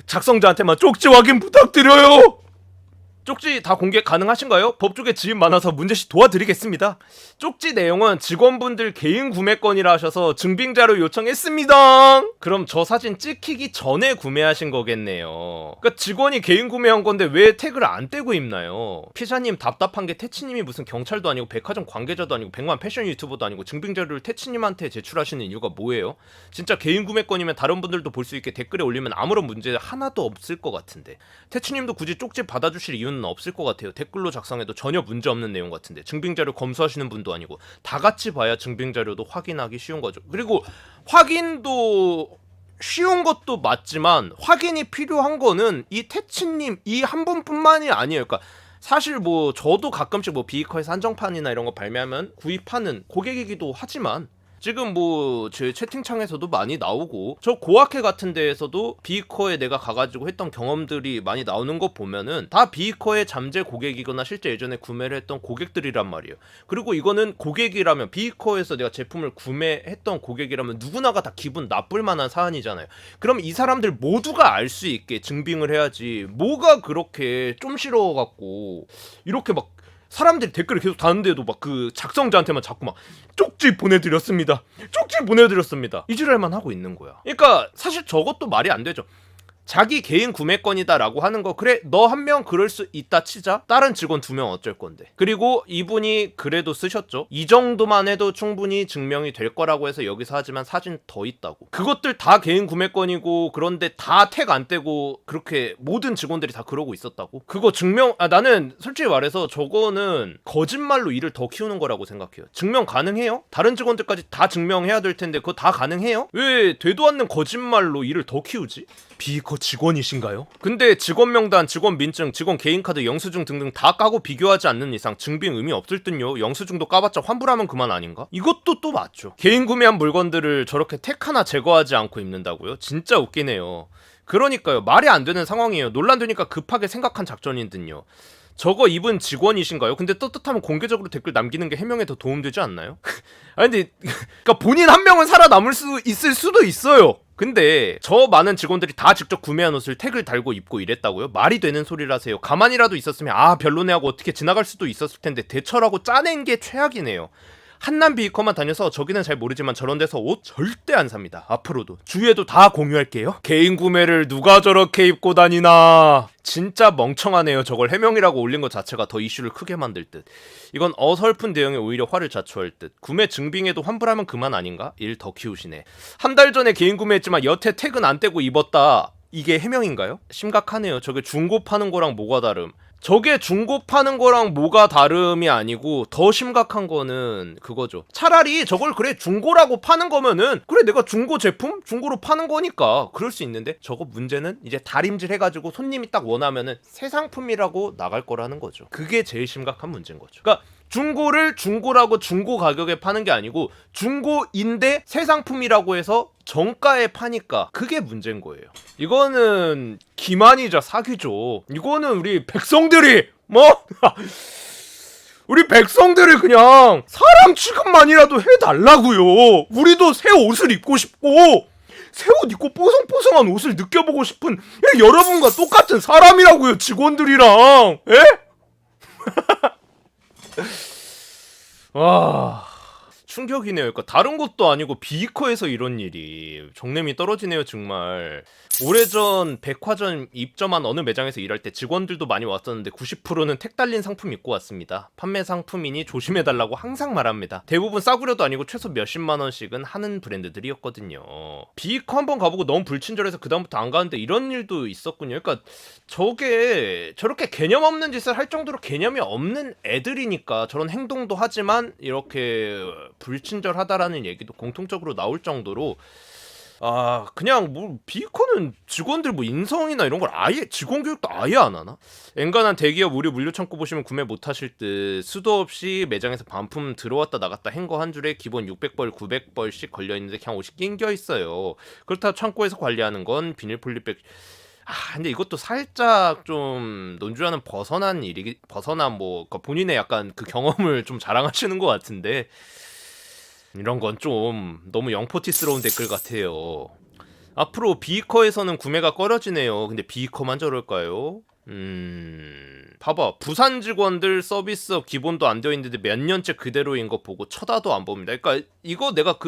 작성자한테만 쪽지 확인 부탁드려요! 쪽지 다 공개 가능하신가요? 법조계 지인 많아서 문제시 도와드리겠습니다. 쪽지 내용은 직원분들 개인 구매건이라 하셔서 증빙자료 요청했습니다. 그럼 저 사진 찍히기 전에 구매하신 거겠네요. 그러니까 직원이 개인 구매한 건데 왜 태그를 안 떼고 입나요? 피자님 답답한 게 태치님이 무슨 경찰도 아니고 백화점 관계자도 아니고 100만 패션 유튜버도 아니고 증빙자료를 태치님한테 제출하시는 이유가 뭐예요? 진짜 개인 구매건이면 다른 분들도 볼 수 있게 댓글에 올리면 아무런 문제 하나도 없을 것 같은데 태치님도 굳이 쪽지 받아주실 이유는 없을 것 같아요. 댓글로 작성해도 전혀 문제 없는 내용 같은데 증빙자료 검수하시는 분도 아니고 다 같이 봐야 증빙자료도 확인하기 쉬운 거죠. 그리고 확인도 쉬운 것도 맞지만 확인이 필요한 거는 이 태치님 이 한 분뿐만이 아니에요. 그러니까 사실 뭐 저도 가끔씩 뭐 비이커에서 한정판이나 이런 거 발매하면 구입하는 고객이기도 하지만 지금 뭐 제 채팅창에서도 많이 나오고 저 고학회 같은 데에서도 비이커에 내가 가가지고 했던 경험들이 많이 나오는 거 보면은 다 비이커의 잠재 고객이거나 실제 예전에 구매를 했던 고객들이란 말이에요. 그리고 이거는 고객이라면 비이커에서 내가 제품을 구매했던 고객이라면 누구나가 다 기분 나쁠 만한 사안이잖아요. 그럼 이 사람들 모두가 알 수 있게 증빙을 해야지 뭐가 그렇게 좀 싫어갖고 이렇게 막 사람들이 댓글을 계속 다는데도 막 그 작성자한테만 자꾸 막 쪽지 보내드렸습니다. 쪽지 보내드렸습니다. 이 지랄만 하고 있는 거야. 그러니까 사실 저것도 말이 안 되죠. 자기 개인 구매권이다라고 하는 거 그래 너 한 명 그럴 수 있다 치자 다른 직원 2명 어쩔 건데 그리고 이분이 그래도 쓰셨죠. 이 정도만 해도 충분히 증명이 될 거라고 해서 여기서 하지만 사진 더 있다고 그것들 다 개인 구매권이고 그런데 다 택 안 떼고 그렇게 모든 직원들이 다 그러고 있었다고 그거 증명 나는 솔직히 말해서 저거는 거짓말로 일을 더 키우는 거라고 생각해요. 증명 가능해요? 다른 직원들까지 다 증명해야 될 텐데 그거 다 가능해요? 왜 되도 않는 거짓말로 일을 더 키우지? 비이커 직원이신가요? 근데 직원 명단, 직원 민증, 직원 개인카드, 영수증 등등 다 까고 비교하지 않는 이상 증빙 의미 없을 듯요. 영수증도 까봤자 환불하면 그만 아닌가? 이것도 또 맞죠. 개인 구매한 물건들을 저렇게 택 하나 제거하지 않고 입는다고요? 진짜 웃기네요. 그러니까요. 말이 안 되는 상황이에요. 논란되니까 급하게 생각한 작전인 듯요. 저거 입은 직원이신가요? 근데 떳떳하면 공개적으로 댓글 남기는 게 해명에 더 도움되지 않나요? 아니 근데 그러니까 본인 한 명은 살아남을 수 있을 수도 있어요. 근데 저 많은 직원들이 다 직접 구매한 옷을 택을 달고 입고 이랬다고요? 말이 되는 소리라세요. 가만히라도 있었으면 별로네 하고 어떻게 지나갈 수도 있었을 텐데 대처라고 짜낸 게 최악이네요. 한남 비이커만 다녀서 저기는 잘 모르지만 저런 데서 옷 절대 안 삽니다. 앞으로도 주위에도 다 공유할게요. 개인 구매를 누가 저렇게 입고 다니나 진짜 멍청하네요. 저걸 해명이라고 올린 것 자체가 더 이슈를 크게 만들 듯. 이건 어설픈 대응에 오히려 화를 자초할 듯. 구매 증빙에도 환불하면 그만 아닌가? 일 더 키우시네. 한 달 전에 개인 구매했지만 여태 택은 안 떼고 입었다. 이게 해명인가요? 심각하네요. 저게 중고 파는 거랑 뭐가 다름. 저게 중고 파는 거랑 뭐가 다름이 아니고 더 심각한 거는 그거죠. 차라리 저걸 그래 중고라고 파는 거면은 그래 내가 중고 제품? 중고로 파는 거니까 그럴 수 있는데 저거 문제는 이제 다림질 해가지고 손님이 딱 원하면은 새 상품이라고 나갈 거라는 거죠. 그게 제일 심각한 문제인 거죠. 그러니까 중고를 중고라고 중고 가격에 파는 게 아니고 중고인데 새 상품이라고 해서 정가에 파니까 그게 문제인 거예요. 이거는 기만이자 사기죠. 이거는 우리 백성들이 우리 백성들이 그냥 사람 취급만이라도 해달라고요. 우리도 새 옷을 입고 싶고 새 옷 입고 뽀송뽀송한 옷을 느껴보고 싶은 여러분과 똑같은 사람이라고요. 직원들이랑 와 충격이네요. 그러니까 다른 것도 아니고 비이커에서 이런 일이 정냄이 떨어지네요 정말. 오래전 백화점 입점한 어느 매장에서 일할 때 직원들도 많이 왔었는데 90%는 택 달린 상품 입고 왔습니다. 판매 상품이니 조심해달라고 항상 말합니다. 대부분 싸구려도 아니고 최소 몇십만 원씩은 하는 브랜드들이었거든요. 비이커 한번 가보고 너무 불친절해서 그다음부터 안 가는데 이런 일도 있었군요. 그러니까 저게 저렇게 개념 없는 짓을 할 정도로 개념이 없는 애들이니까 저런 행동도 하지만 이렇게 불친절하다라는 얘기도 공통적으로 나올 정도로 그냥 뭐 비커는 직원들 뭐 인성이나 이런 걸 아예 직원 교육도 아예 안 하나? 엔간한 대기업 우리 물류 창고 보시면 구매 못 하실 듯 수도 없이 매장에서 반품 들어왔다 나갔다 행거 한 줄에 기본 600벌 900벌씩 걸려 있는데 그냥 옷이 낑겨 있어요. 그렇다 창고에서 관리하는 건 비닐 폴리백. 근데 이것도 살짝 좀 논주와는 벗어난 뭐 그러니까 본인의 약간 그 경험을 좀 자랑하시는 것 같은데 이런 건 좀 너무 영포티스러운 댓글 같아요. 앞으로 비커에서는 구매가 꺼려지네요. 근데 비커만 저럴까요? 봐봐. 부산 직원들 서비스업 기본도 안 되어 있는데 몇 년째 그대로인 거 보고 쳐다도 안 봅니다. 그러니까 이거 내가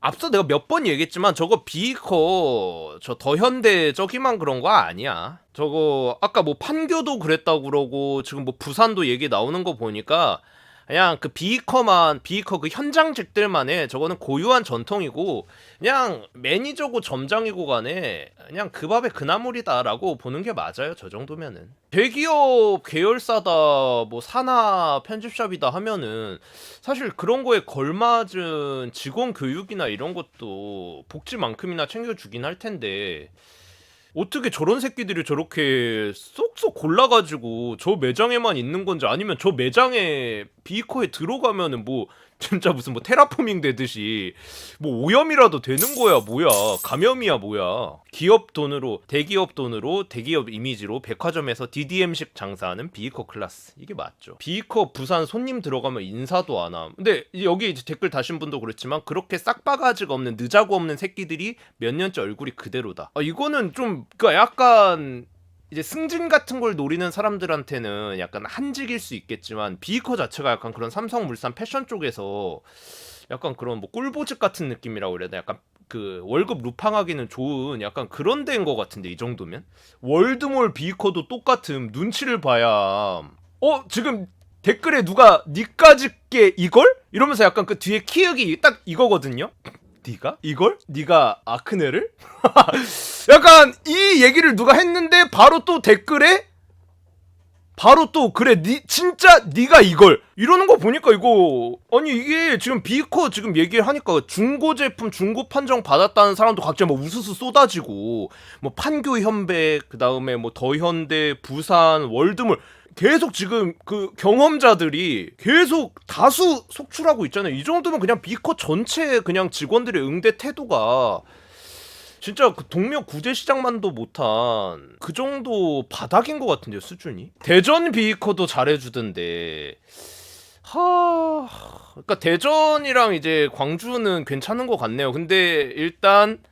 앞서 내가 몇 번 얘기했지만 저거 비커 저 더현대 저기만 그런 거 아니야. 저거 아까 뭐 판교도 그랬다고 그러고 지금 뭐 부산도 얘기 나오는 거 보니까 그냥 그 비커 그 현장직들만의 저거는 고유한 전통이고 그냥 매니저고 점장이고 간에 그냥 그 밥에 그 나물이다라고 보는 게 맞아요. 저 정도면은 대기업 계열사다 뭐 산하 편집샵이다 하면은 사실 그런 거에 걸맞은 직원 교육이나 이런 것도 복지만큼이나 챙겨주긴 할 텐데 어떻게 저런 새끼들이 저렇게 쏙쏙 골라가지고 저 매장에만 있는 건지 아니면 저 매장에 비커에 들어가면은 뭐 진짜 무슨 뭐 테라포밍 되듯이 뭐 오염이라도 되는 거야 뭐야 감염이야 뭐야. 기업 돈으로 대기업 이미지로 백화점에서 DDM식 장사하는 비커 클래스 이게 맞죠. 비커 부산 손님 들어가면 인사도 안 함. 근데 여기 이제 댓글 다신 분도 그렇지만 그렇게 싹바가지가 없는 느자고 없는 새끼들이 몇 년째 얼굴이 그대로다. 이거는 좀 그러니까 약간 이제 승진 같은 걸 노리는 사람들한테는 약간 한직일 수 있겠지만 비커 자체가 약간 그런 삼성물산 패션 쪽에서 약간 그런 뭐 꿀보직 같은 느낌이라고 그래야 되나 약간 그 월급 루팡하기는 좋은 약간 그런 데인 것 같은데 이 정도면 월드몰 비커도 똑같음 눈치를 봐야 지금 댓글에 누가 니까짓게 이걸? 이러면서 약간 그 뒤에 키읔이 딱 이거거든요. 니가? 이걸? 니가 아크네를? 약간 이 얘기를 누가 했는데 바로 또 댓글에 바로 또 그래 진짜 니가 이걸 이러는 거 보니까 이거 아니 이게 지금 비커 지금 얘기하니까 중고 제품 중고 판정 받았다는 사람도 각자 뭐 우수수 쏟아지고 뭐 판교 현백 그다음에 뭐 더현대 부산 월드몰 계속 지금 그 경험자들이 계속 다수 속출하고 있잖아요. 이 정도면 그냥 비커 전체 그냥 직원들의 응대 태도가 진짜 그 동묘 구제시장만도 못한 그 정도 바닥인 것 같은데요 수준이. 대전 비커도 잘해주던데 그러니까 대전이랑 이제 광주는 괜찮은 것 같네요. 근데 일단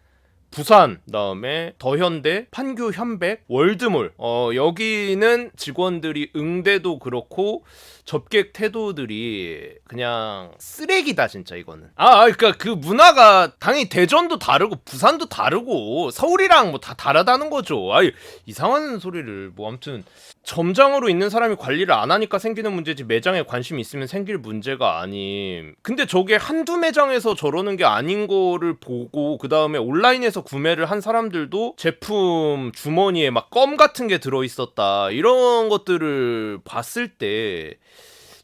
부산, 그다음에 더현대, 판교 현백, 월드몰 여기는 직원들이 응대도 그렇고 접객 태도들이 그냥 쓰레기다 진짜 이거는. 그러니까 그 문화가 당연히 대전도 다르고 부산도 다르고 서울이랑 뭐 다 다르다는 거죠. 이상한 소리를 뭐 아무튼 점장으로 있는 사람이 관리를 안 하니까 생기는 문제지 매장에 관심이 있으면 생길 문제가 아님. 근데 저게 한두 매장에서 저러는 게 아닌 거를 보고 그 다음에 온라인에서 구매를 한 사람들도 제품 주머니에 막 껌 같은 게 들어있었다 이런 것들을 봤을 때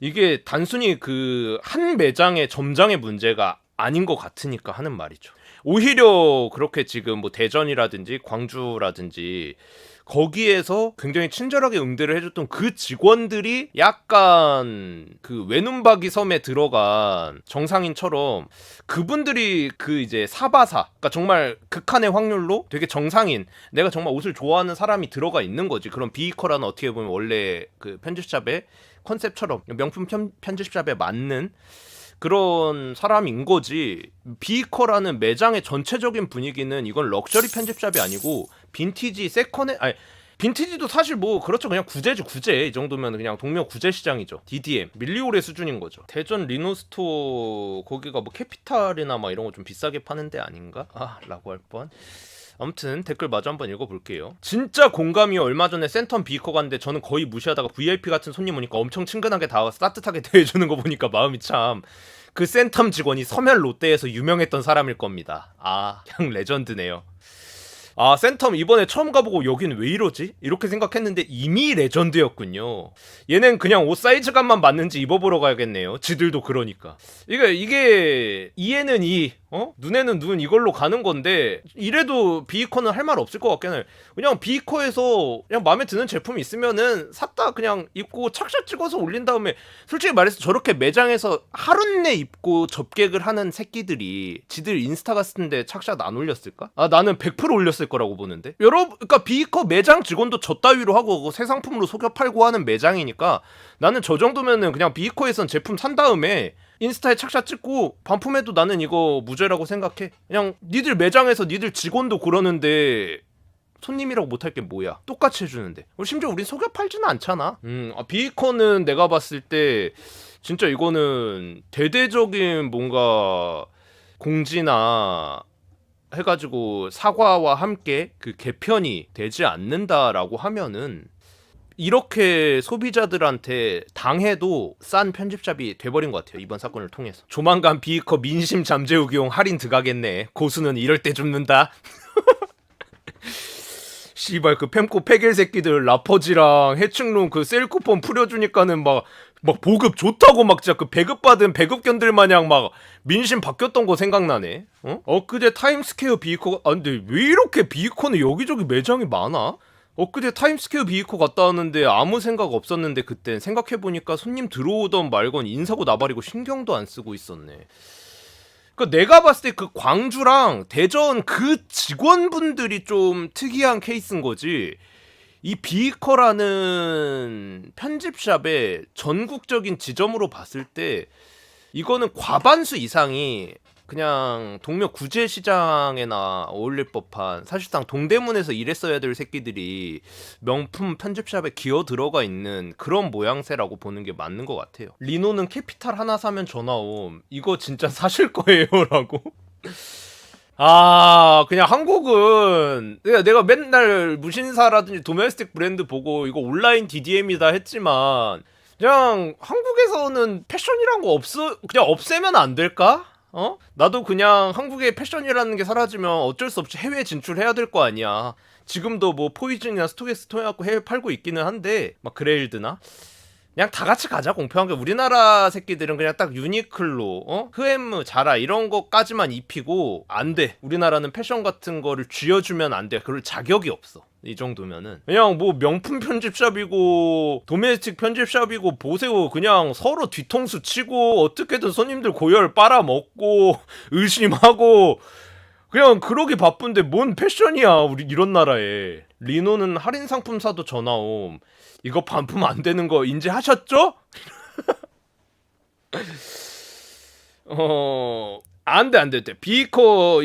이게 단순히 그 한 매장의 점장의 문제가 아닌 것 같으니까 하는 말이죠. 오히려 그렇게 지금 뭐 대전이라든지 광주라든지 거기에서 굉장히 친절하게 응대를 해줬던 그 직원들이 약간 그 외눈박이 섬에 들어간 정상인처럼 그분들이 그 이제 사바사 그러니까 정말 극한의 확률로 되게 정상인 내가 정말 옷을 좋아하는 사람이 들어가 있는 거지. 그런 비이커라는 어떻게 보면 원래 그 편집샵의 컨셉처럼 명품 편집샵에 맞는 그런 사람인 거지. 비커라는 매장의 전체적인 분위기는 이건 럭셔리 편집샵이 아니고 빈티지 세컨에 빈티지도 사실 뭐 그렇죠. 그냥 구제죠 구제. 이 정도면 그냥 동묘 구제 시장이죠. DDM 밀리오레 수준인 거죠. 대전 리노스토어 거기가 뭐 캐피탈이나 막 이런 거 좀 비싸게 파는 데 아닌가? 라고 할 뻔. 아무튼 댓글 마저 한번 읽어볼게요. 진짜 공감이요. 얼마 전에 센텀 비커 갔는데 저는 거의 무시하다가 VIP 같은 손님 오니까 엄청 친근하게 다가와서 따뜻하게 대해주는 거 보니까 마음이 참... 그 센텀 직원이 서면 롯데에서 유명했던 사람일 겁니다. 그냥 레전드네요. 아, 센텀 이번에 처음 가보고 여긴 왜 이러지? 이렇게 생각했는데 이미 레전드였군요. 얘는 그냥 옷 사이즈감만 맞는지 입어보러 가야겠네요. 지들도 그러니까. 이게 이에는 이, 눈에는 눈 이걸로 가는 건데 이래도 비이커는 할 말 없을 것 같긴 해. 그냥 비이커에서 그냥 마음에 드는 제품이 있으면은 샀다 그냥 입고 착샷 찍어서 올린 다음에 솔직히 말해서 저렇게 매장에서 하루 내 입고 접객을 하는 새끼들이 지들 인스타 같은데 착샷 안 올렸을까? 아, 나는 100% 올렸을 거라고 보는데. 그러니까 비이커 매장 직원도 저 따위로 하고 새 상품으로 속여 팔고 하는 매장이니까 나는 저 정도면은 그냥 비이커에선 제품 산 다음에 인스타에 착샷 찍고 반품해도 나는 이거 무죄라고 생각해. 그냥 니들 매장에서 니들 직원도 그러는데 손님이라고 못할 게 뭐야. 똑같이 해주는데. 심지어 우린 속여 팔지는 않잖아. 비이커는 내가 봤을 때 진짜 이거는 대대적인 뭔가 공지나 해가지고 사과와 함께 그 개편이 되지 않는다라고 하면은 이렇게 소비자들한테 당해도 싼 편집샵이 돼버린 것 같아요. 이번 사건을 통해서. 조만간 비이커 민심 잠재우기용 할인 들어가겠네. 고수는 이럴 때 죽는다. 씨발 그 펜코 패길 새끼들 라퍼지랑 해충룸 그 셀 쿠폰 풀어주니까는 막 보급 좋다고 막 진짜 그 배급받은 배급견들 마냥 막 민심 바뀌었던 거 생각나네. 엊그제 타임스퀘어 비이커가 근데 왜 이렇게 비이커는 여기저기 매장이 많아? 엊그제 타임스퀘어 비이커 갔다 왔는데 아무 생각 없었는데 그땐 생각해보니까 손님 들어오던 말건 인사고 나발이고 신경도 안 쓰고 있었네. 그러니까 내가 봤을 때 그 광주랑 대전 그 직원분들이 좀 특이한 케이스인 거지. 이 비이커라는 편집샵의 전국적인 지점으로 봤을 때 이거는 과반수 이상이 그냥 동묘 구제시장에나 어울릴 법한 사실상 동대문에서 일했어야 될 새끼들이 명품 편집샵에 기어 들어가 있는 그런 모양새라고 보는 게 맞는 것 같아요. 리노는 캐피탈 하나 사면 전화옴. 이거 진짜 사실 거예요? 라고. 그냥 한국은 내가 맨날 무신사라든지 도메스틱 브랜드 보고 이거 온라인 DDM이다 했지만 그냥 한국에서는 패션이란 거 그냥 없애면 안 될까? 나도 그냥 한국의 패션이라는 게 사라지면 어쩔 수 없이 해외 진출해야 될 거 아니야. 지금도 뭐 포이즌이나 스토게스 통해갖고 해외 팔고 있기는 한데 막 그레일드나 그냥 다 같이 가자. 공평하게. 우리나라 새끼들은 그냥 딱 유니클로, 흐엠무, 자라 이런 거까지만 입히고 안 돼. 우리나라는 패션 같은 거를 쥐어주면 안 돼. 그럴 자격이 없어. 이 정도면은 그냥 뭐 명품 편집샵이고 도메스틱 편집샵이고 보세요. 그냥 서로 뒤통수 치고 어떻게든 손님들 고열 빨아먹고 의심하고 그냥 그러기 바쁜데 뭔 패션이야 우리 이런 나라에. 리노는 할인 상품 사도 전화옴. 이거 반품 안 되는 거 인지하셨죠? 안 돼. 비이커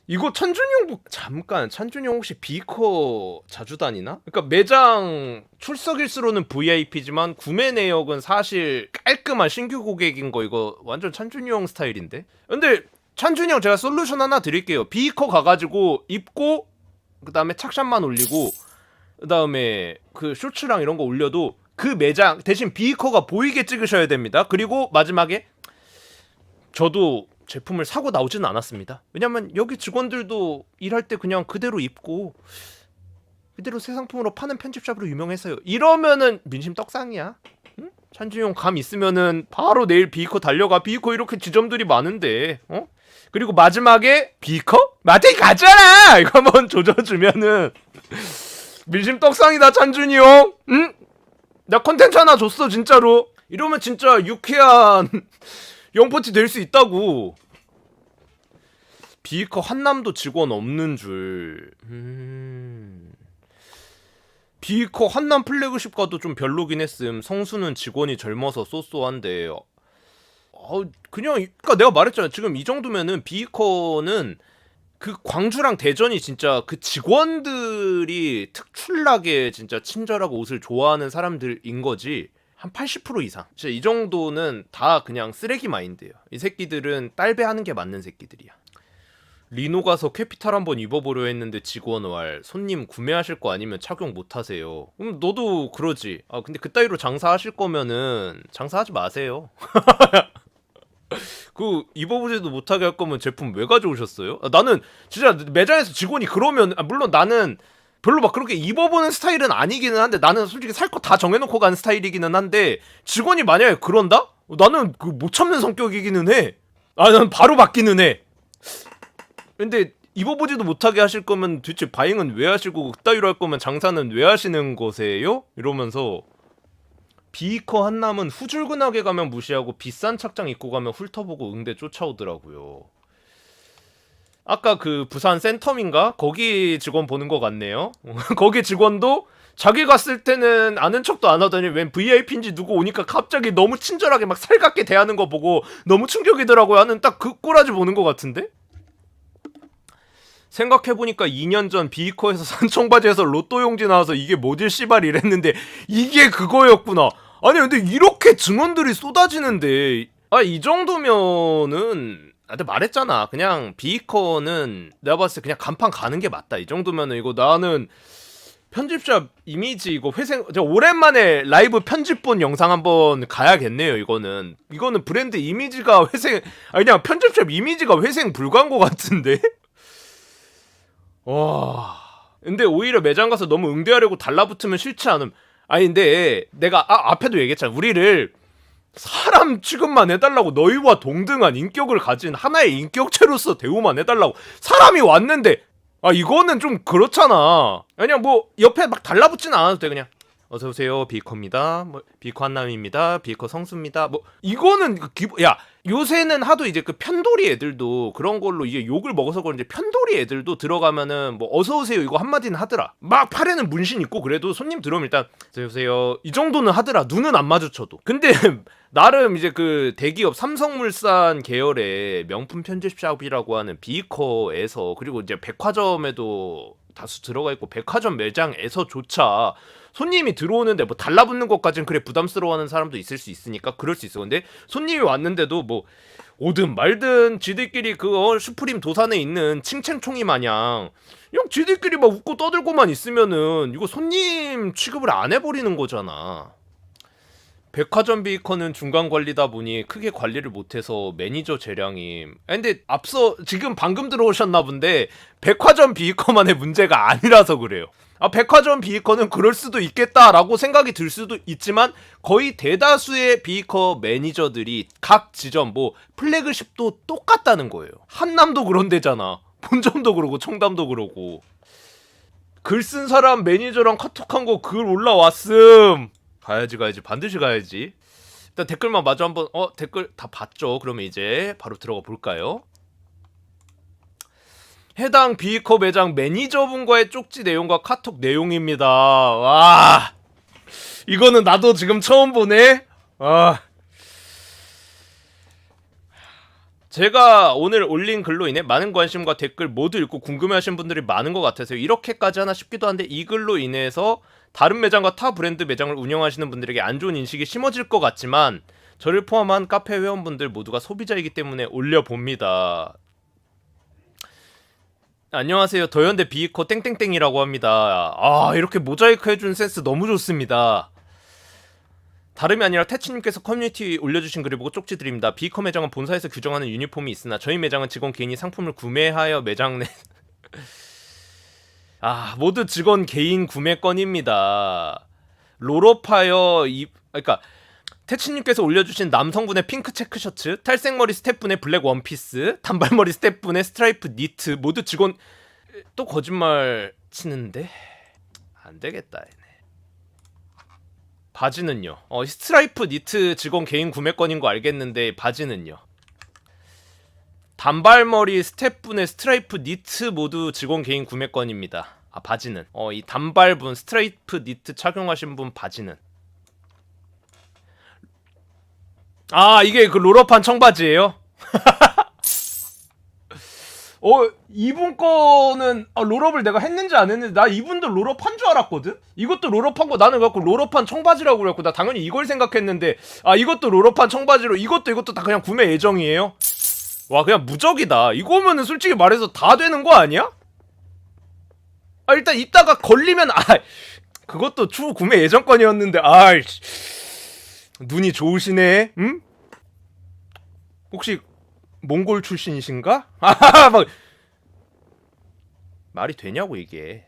이거 찬준이 형 찬준이 형 혹시 비이커 자주 다니나? 그러니까 매장 출석일수로는 VIP지만 구매 내역은 사실 깔끔한 신규 고객인 거 이거 완전 찬준이 형 스타일인데? 근데 찬준이 형 제가 솔루션 하나 드릴게요. 비이커 가가지고 입고 그 다음에 착샷만 올리고 그 다음에 그 쇼츠랑 이런 거 올려도 그 매장 대신 비이커가 보이게 찍으셔야 됩니다. 그리고 마지막에 저도 제품을 사고 나오지는 않았습니다. 왜냐면 여기 직원들도 일할 때 그냥 그대로 입고 그대로 새 상품으로 파는 편집샵으로 유명했어요. 이러면은 민심 떡상이야. 응? 찬준이 형 감 있으면은 바로 내일 비이커 달려가. 비이커 이렇게 지점들이 많은데 그리고 마지막에 비이커? 마트에 가잖아! 이거 한번 조져주면은 민심 떡상이다 찬준이 형. 응? 나 컨텐츠 하나 줬어 진짜로. 이러면 진짜 유쾌한 영포티 될 수 있다고. 비이커 한남도 직원 없는 줄. 비이커 한남 플래그십 가도 좀 별로긴 했음. 성수는 직원이 젊어서 쏘쏘한데 그러니까 내가 말했잖아. 지금 이 정도면은 비이커는 그 광주랑 대전이 진짜 그 직원들이 특출나게 진짜 친절하고 옷을 좋아하는 사람들인 거지. 한 80% 이상. 진짜 이 정도는 다 그냥 쓰레기 마인드예요. 이 새끼들은 딸배하는 게 맞는 새끼들이야. 리노 가서 캐피탈 한번 입어보려 했는데 직원왈 손님 구매하실 거 아니면 착용 못하세요. 그럼 너도 그러지. 근데 그따위로 장사하실 거면은 장사하지 마세요. 그 입어보지도 못하게 할 거면 제품 왜 가져오셨어요? 나는 진짜 매장에서 직원이 그러면 물론 나는 별로 막 그렇게 입어보는 스타일은 아니기는 한데 나는 솔직히 살 거 다 정해놓고 가는 스타일이기는 한데 직원이 만약에 그런다? 나는 그 못 참는 성격이기는 해. 난 바로 바뀌는 해. 근데 입어보지도 못하게 하실 거면 도대체 바잉은 왜 하시고 그따위로 할 거면 장사는 왜 하시는 거세요? 이러면서 비이커 한남은 후줄근하게 가면 무시하고 비싼 착장 입고 가면 훑어보고 응대 쫓아오더라고요. 아까 그 부산 센텀인가? 거기 직원 보는 것 같네요. 거기 직원도 자기 갔을 때는 아는 척도 안 하더니 웬 VIP인지 누구 오니까 갑자기 너무 친절하게 막 살갑게 대하는 거 보고 너무 충격이더라고요. 하는 딱 그 꼬라지 보는 것 같은데? 생각해보니까 2년 전 비이커에서 산청바지에서 로또 용지 나와서 이게 뭐지 씨발 이랬는데 이게 그거였구나. 아니 근데 이렇게 증언들이 쏟아지는데 이 정도면은 나한테 말했잖아. 그냥 비이커는 내가 봤을 때 그냥 간판 가는 게 맞다. 이 정도면은 이거 나는 편집샵 이미지 이거 회생 제가 오랜만에 라이브 편집 본 영상 한번 가야겠네요. 이거는 브랜드 이미지가 회생 그냥 편집샵 이미지가 회생 불가한 것 같은데. 와. 근데 오히려 매장 가서 너무 응대하려고 달라붙으면 싫지 않음. 근데 내가 앞에도 얘기했잖아. 우리를 사람 취급만 해달라고 너희와 동등한 인격을 가진 하나의 인격체로서 대우만 해달라고 사람이 왔는데 이거는 좀 그렇잖아. 그냥 뭐 옆에 막 달라붙지는 않아도 돼. 그냥 어서오세요 비이커입니다. 뭐 비이커 한남입니다. 비이커 성수입니다. 뭐 이거는 야 요새는 하도 이제 그 편돌이 애들도 그런 걸로 이게 욕을 먹어서 그런지 편돌이 애들도 들어가면은 뭐 어서오세요 이거 한마디는 하더라. 막 팔에는 문신 있고 그래도 손님 들어오면 일단 어서오세요 이 정도는 하더라. 눈은 안 마주쳐도. 근데 나름 이제 그 대기업 삼성물산 계열의 명품 편집샵이라고 하는 비이커에서 그리고 이제 백화점에도 다수 들어가 있고 백화점 매장에서조차 손님이 들어오는데 뭐 달라붙는 것까지는 그래 부담스러워하는 사람도 있을 수 있으니까 그럴 수 있어. 근데 손님이 왔는데도 뭐 오든 말든 지들끼리 그 슈프림 도산에 있는 칭챙총이 마냥 그냥 지들끼리 막 웃고 떠들고만 있으면은 이거 손님 취급을 안 해버리는 거잖아. 백화점 비이커는 중간 관리다 보니 크게 관리를 못해서 매니저 재량임. 근데 앞서 지금 방금 들어오셨나 본데 백화점 비이커만의 문제가 아니라서 그래요. 백화점 비이커는 그럴 수도 있겠다라고 생각이 들 수도 있지만 거의 대다수의 비이커 매니저들이 각 지점 뭐 플래그십도 똑같다는 거예요. 한남도 그런 데잖아. 본점도 그러고 청담도 그러고. 글 쓴 사람 매니저랑 카톡한 거 글 올라왔음. 가야지 반드시 가야지. 일단 댓글만 마저 한번 댓글 다 봤죠. 그러면 이제 바로 들어가 볼까요? 해당 비이커 매장 매니저분과의 쪽지 내용과 카톡 내용입니다. 와 이거는 나도 지금 처음 보네. 제가 오늘 올린 글로 인해 많은 관심과 댓글 모두 읽고 궁금해하신 분들이 많은 것 같아서 이렇게까지 하나 싶기도 한데 이 글로 인해서 다른 매장과 타 브랜드 매장을 운영하시는 분들에게 안 좋은 인식이 심어질 것 같지만 저를 포함한 카페 회원분들 모두가 소비자이기 때문에 올려봅니다. 안녕하세요. 더현대 비이커 땡땡땡이라고 합니다. 이렇게 모자이크 해준 센스 너무 좋습니다. 다름이 아니라 태치님께서 커뮤니티 올려주신 글을 보고 쪽지 드립니다. 비이커 매장은 본사에서 규정하는 유니폼이 있으나 저희 매장은 직원 개인이 상품을 구매하여 매장 내 모두 직원 개인 구매권입니다. 롤업하여 그러니까 태치님께서 올려주신 남성분의 핑크 체크 셔츠, 탈색머리 스태프분의 블랙 원피스, 단발머리 스태프분의 스트라이프 니트 모두 직원 또 거짓말 치는데 안되겠다. 바지는요? 스트라이프 니트 직원 개인 구매권인 거 알겠는데 바지는요? 단발머리 스태프분의 스트라이프 니트 모두 직원 개인 구매권입니다. 바지는 이 단발분 스트라이프 니트 착용하신 분 바지는 이게 그 롤업한 청바지예요? 이분 거는 롤업을 내가 했는지 안 했는지 나 이분도 롤업한 줄 알았거든? 이것도 롤업한 거 나는 갖고 롤업한 청바지라고 그랬고 나 당연히 이걸 생각했는데 이것도 롤업한 청바지로 이것도 다 그냥 구매 예정이에요? 와 그냥 무적이다. 이거면은 솔직히 말해서 다 되는 거 아니야? 일단 이따가 걸리면 그것도 추후 구매 예정권이었는데 눈이 좋으시네. 응? 혹시 몽골 출신이신가? 아, 막 말이 되냐고 이게.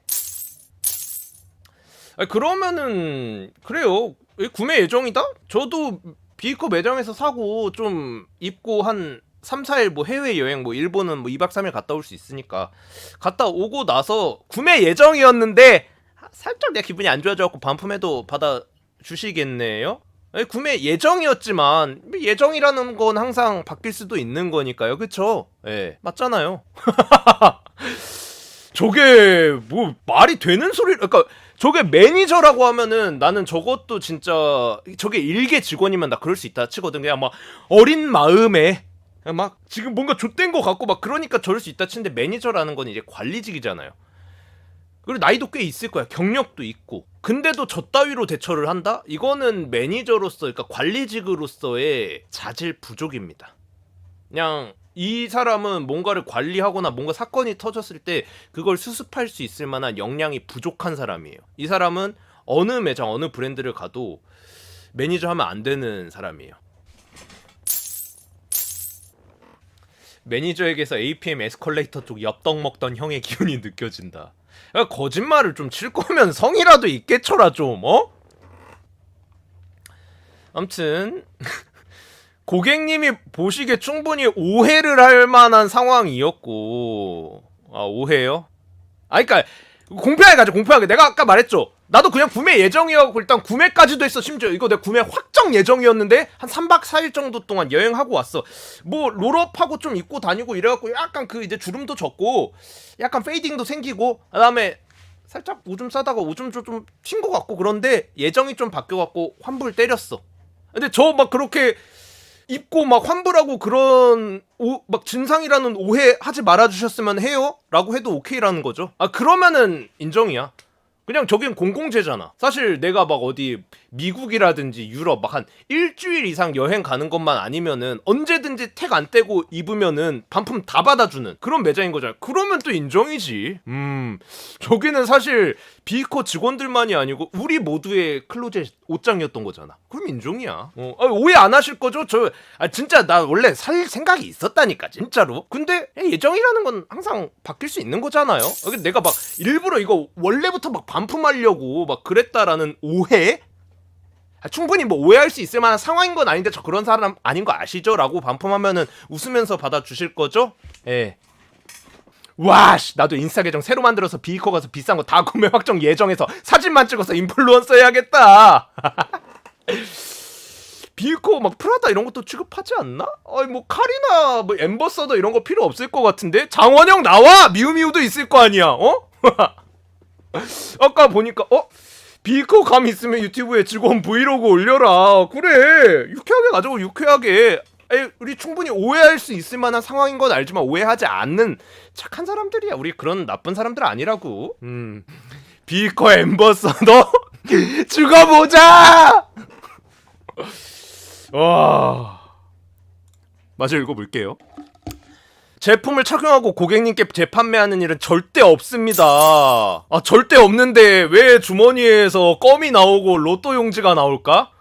아니, 그러면은 그래요. 구매 예정이다? 저도 비이커 매장에서 사고 좀 입고 한 3, 4일 뭐 해외여행 뭐 일본은 뭐 2박 3일 갔다 올 수 있으니까 갔다 오고 나서 구매 예정이었는데 살짝 내가 기분이 안 좋아져갖고 반품해도 받아 주시겠네요? 아니, 구매 예정이었지만 예정이라는 건 항상 바뀔 수도 있는 거니까요. 그쵸? 예, 맞잖아요. 저게 뭐 말이 되는 소리? 그러니까 저게 매니저라고 하면은 나는 저것도 진짜 저게 일개 직원이면 나 그럴 수 있다 치거든. 그냥 막 어린 마음에 막 지금 뭔가 좆된 거 같고 막 그러니까 저럴 수 있다 치는데 매니저라는 건 이제 관리직이잖아요. 그리고 나이도 꽤 있을 거야. 경력도 있고. 근데도 저 따위로 대처를 한다? 이거는 매니저로서 그러니까 관리직으로서의 자질 부족입니다. 그냥 이 사람은 뭔가를 관리하거나 뭔가 사건이 터졌을 때 그걸 수습할 수 있을 만한 역량이 부족한 사람이에요. 이 사람은 어느 매장 어느 브랜드를 가도 매니저 하면 안 되는 사람이에요. 매니저에게서 APM 에스컬레이터 쪽 엽떡 먹던 형의 기운이 느껴진다. 야, 거짓말을 좀 칠 거면 성이라도 있겠쳐라 좀. 아무튼 고객님이 보시기에 충분히 오해를 할 만한 상황이었고. 아, 오해요? 아, 그니까 공평하게 가자. 공평하게. 내가 아까 말했죠. 나도 그냥 구매 예정이었고 일단 구매까지도 했어. 심지어 이거 내가 구매 확정 예정이었는데 한 3박 4일 정도 동안 여행하고 왔어. 뭐 롤업하고 좀 입고 다니고 이래갖고 약간 그 이제 주름도 졌고 약간 페이딩도 생기고 그다음에 살짝 오줌 싸다가 오줌 좀 튄 것 같고 그런데 예정이 좀 바뀌어갖고 환불 때렸어. 근데 저 막 그렇게 입고 막 환불하고 그런 막 진상이라는 오해 하지 말아주셨으면 해요? 라고 해도 오케이라는 거죠. 아, 그러면은 인정이야. 그냥 저긴 공공재잖아. 사실 내가 막 어디 미국이라든지 유럽 막 한 일주일 이상 여행 가는 것만 아니면은 언제든지 택 안 떼고 입으면은 반품 다 받아주는 그런 매장인 거잖아. 그러면 또 인정이지. 저기는 사실 비이커 직원들만이 아니고 우리 모두의 클로젯 옷장이었던 거잖아. 그럼 인정이야. 오해 안 하실 거죠? 진짜 나 원래 살 생각이 있었다니까 진짜로. 근데 예정이라는 건 항상 바뀔 수 있는 거잖아요. 내가 막 일부러 이거 원래부터 막 반품하려고 막 그랬다라는 오해? 충분히 뭐 오해할 수 있을 만한 상황인 건 아닌데 저 그런 사람 아닌 거 아시죠? 라고 반품하면은 웃으면서 받아주실 거죠? 예. 와, 씨, 나도 인스타 계정 새로 만들어서 비이커 가서 비싼 거 다 구매 확정 예정해서 사진만 찍어서 인플루언서 해야겠다. 비이커 막 프라다 이런 것도 취급하지 않나? 아니 뭐 칼이나 뭐 엠버서더 이런 거 필요 없을 것 같은데? 장원영 나와! 미우미우도 있을 거 아니야, 어? 아까 보니까 비이커 감 있으면 유튜브에 직원 브이로그 올려라. 그래, 유쾌하게 가자고. 유쾌하게. 우리 충분히 오해할 수 있을 만한 상황인 건 알지만 오해하지 않는 착한 사람들이야. 우리 그런 나쁜 사람들 아니라고. 비이커 엠버서더 죽어보자. 와, 마저 읽어볼게요. 제품을 착용하고 고객님께 재판매하는 일은 절대 없습니다. 아, 절대 없는데 왜 주머니에서 껌이 나오고 로또 용지가 나올까?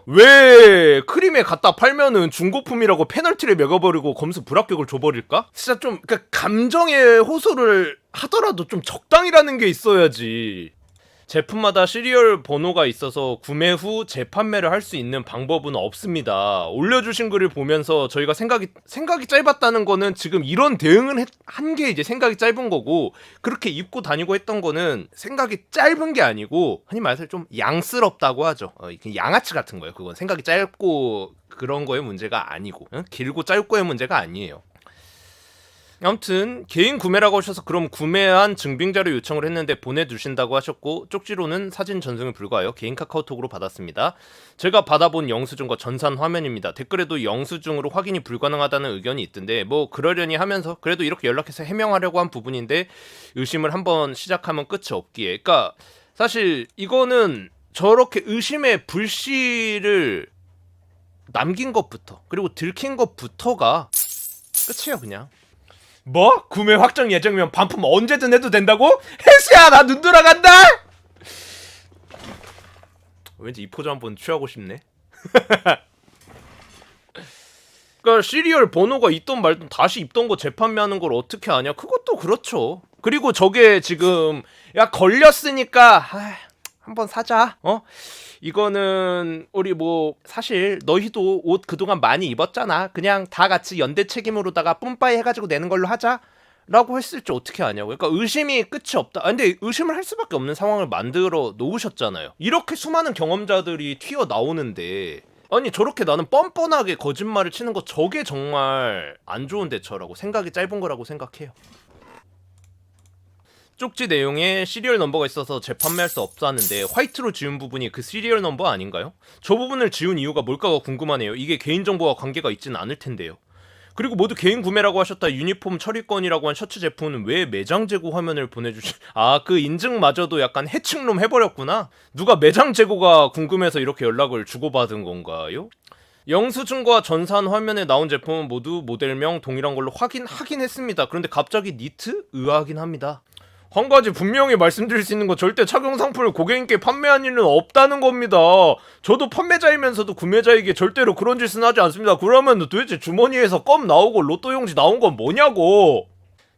왜 크림에 갖다 팔면은 중고품이라고 페널티를 매겨버리고 검수 불합격을 줘버릴까? 진짜 좀 그러니까 감정에 호소를 하더라도 좀 적당이라는 게 있어야지. 제품마다 시리얼 번호가 있어서 구매 후 재판매를 할 수 있는 방법은 없습니다. 올려주신 글을 보면서 저희가 생각이 짧았다는 거는 지금 이런 대응을 한 게 이제 생각이 짧은 거고, 그렇게 입고 다니고 했던 거는 생각이 짧은 게 아니고 흔히 말해서 좀 양스럽다고 하죠. 양아치 같은 거예요. 그건 생각이 짧고 그런 거의 문제가 아니고, 길고 짧고의 문제가 아니에요. 아무튼 개인 구매라고 하셔서 그럼 구매한 증빙자료 요청을 했는데 보내주신다고 하셨고, 쪽지로는 사진 전송에 불과하여 개인 카카오톡으로 받았습니다. 제가 받아본 영수증과 전산 화면입니다. 댓글에도 영수증으로 확인이 불가능하다는 의견이 있던데 뭐 그러려니 하면서 그래도 이렇게 연락해서 해명하려고 한 부분인데 의심을 한번 시작하면 끝이 없기에, 그러니까 사실 이거는 저렇게 의심의 불씨를 남긴 것부터 그리고 들킨 것부터가 끝이에요. 그냥 뭐? 구매 확정 예정이면 반품 언제든 해도 된다고? 혜수야, 나 눈 돌아간다! 왠지 이 포즈 한번 취하고 싶네. 그러니까 시리얼 번호가 있던 말든 다시 입던 거 재판매하는 걸 어떻게 아냐? 그것도 그렇죠. 그리고 저게 지금 야 걸렸으니까 한번 사자. 이거는 우리 뭐 사실 너희도 옷 그동안 많이 입었잖아. 그냥 다 같이 연대 책임으로다가 뿜빠이 해가지고 내는 걸로 하자. 라고 했을지 어떻게 아냐고. 그러니까 의심이 끝이 없다. 근데 의심을 할 수밖에 없는 상황을 만들어 놓으셨잖아요. 이렇게 수많은 경험자들이 튀어나오는데 아니 저렇게 나는 뻔뻔하게 거짓말을 치는 거 저게 정말 안 좋은 대처라고 생각이 짧은 거라고 생각해요. 쪽지 내용에 시리얼 넘버가 있어서 재판매할 수 없었는데 화이트로 지운 부분이 그 시리얼 넘버 아닌가요? 저 부분을 지운 이유가 뭘까가 궁금하네요. 이게 개인정보와 관계가 있지는 않을 텐데요. 그리고 모두 개인 구매라고 하셨다. 유니폼 처리권이라고 한 셔츠 제품은 왜 매장 재고 화면을 보내주시... 그 인증마저도 약간 해칭놈 해버렸구나. 누가 매장 재고가 궁금해서 이렇게 연락을 주고받은 건가요? 영수증과 전산 화면에 나온 제품은 모두 모델명 동일한 걸로 확인하긴 했습니다. 그런데 갑자기 니트? 의아하긴 합니다. 한 가지 분명히 말씀드릴 수 있는 건 절대 착용 상품을 고객님께 판매한 일은 없다는 겁니다. 저도 판매자이면서도 구매자에게 절대로 그런 짓은 하지 않습니다. 그러면 도대체 주머니에서 껌 나오고 로또 용지 나온 건 뭐냐고.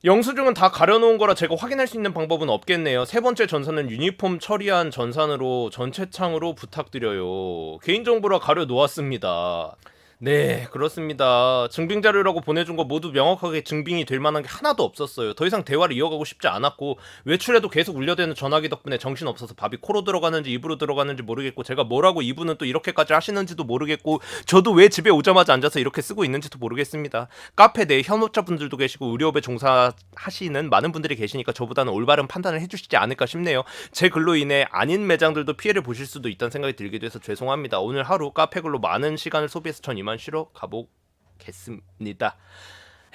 영수증은 다 가려놓은 거라 제가 확인할 수 있는 방법은 없겠네요. 세 번째 전산은 유니폼 처리한 전산으로 전체 창으로 부탁드려요. 개인정보라 가려놓았습니다. 네, 그렇습니다. 증빙자료라고 보내준 거 모두 명확하게 증빙이 될 만한 게 하나도 없었어요. 더 이상 대화를 이어가고 싶지 않았고 외출해도 계속 울려대는 전화기 덕분에 정신없어서 밥이 코로 들어가는지 입으로 들어가는지 모르겠고 제가 뭐라고 이분은 또 이렇게까지 하시는지도 모르겠고 저도 왜 집에 오자마자 앉아서 이렇게 쓰고 있는지도 모르겠습니다. 카페 내에 현업자분들도 계시고 의료업에 종사하시는 많은 분들이 계시니까 저보다는 올바른 판단을 해주시지 않을까 싶네요. 제 글로 인해 아닌 매장들도 피해를 보실 수도 있다는 생각이 들기도 해서 죄송합니다. 오늘 하루 카페 글로 많은 시간을 소비해서 전 이만 쉬러 가보겠습니다.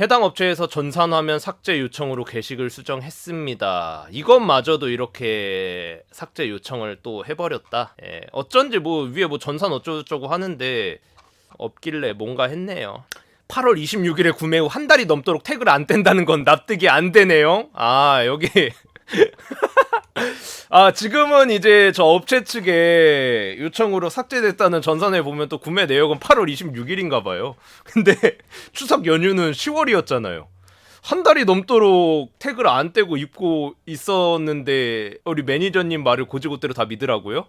해당 업체에서 전산화면 삭제 요청으로 게시글 수정했습니다. 이것마저도 이렇게 삭제 요청을 또 해버렸다. 어쩐지 뭐 위에 뭐 전산 어쩌고저쩌고 하는데 없길래 뭔가 했네요. 8월 26일에 구매 후 한 달이 넘도록 태그를 안 뗀다는 건 납득이 안 되네요. 여기 지금은 이제 저 업체 측에 요청으로 삭제됐다는 전산에 보면 또 구매 내역은 8월 26일인가 봐요. 근데 추석 연휴는 10월이었잖아요. 한 달이 넘도록 태그를 안 떼고 입고 있었는데 우리 매니저님 말을 고지고대로 다 믿으라고요?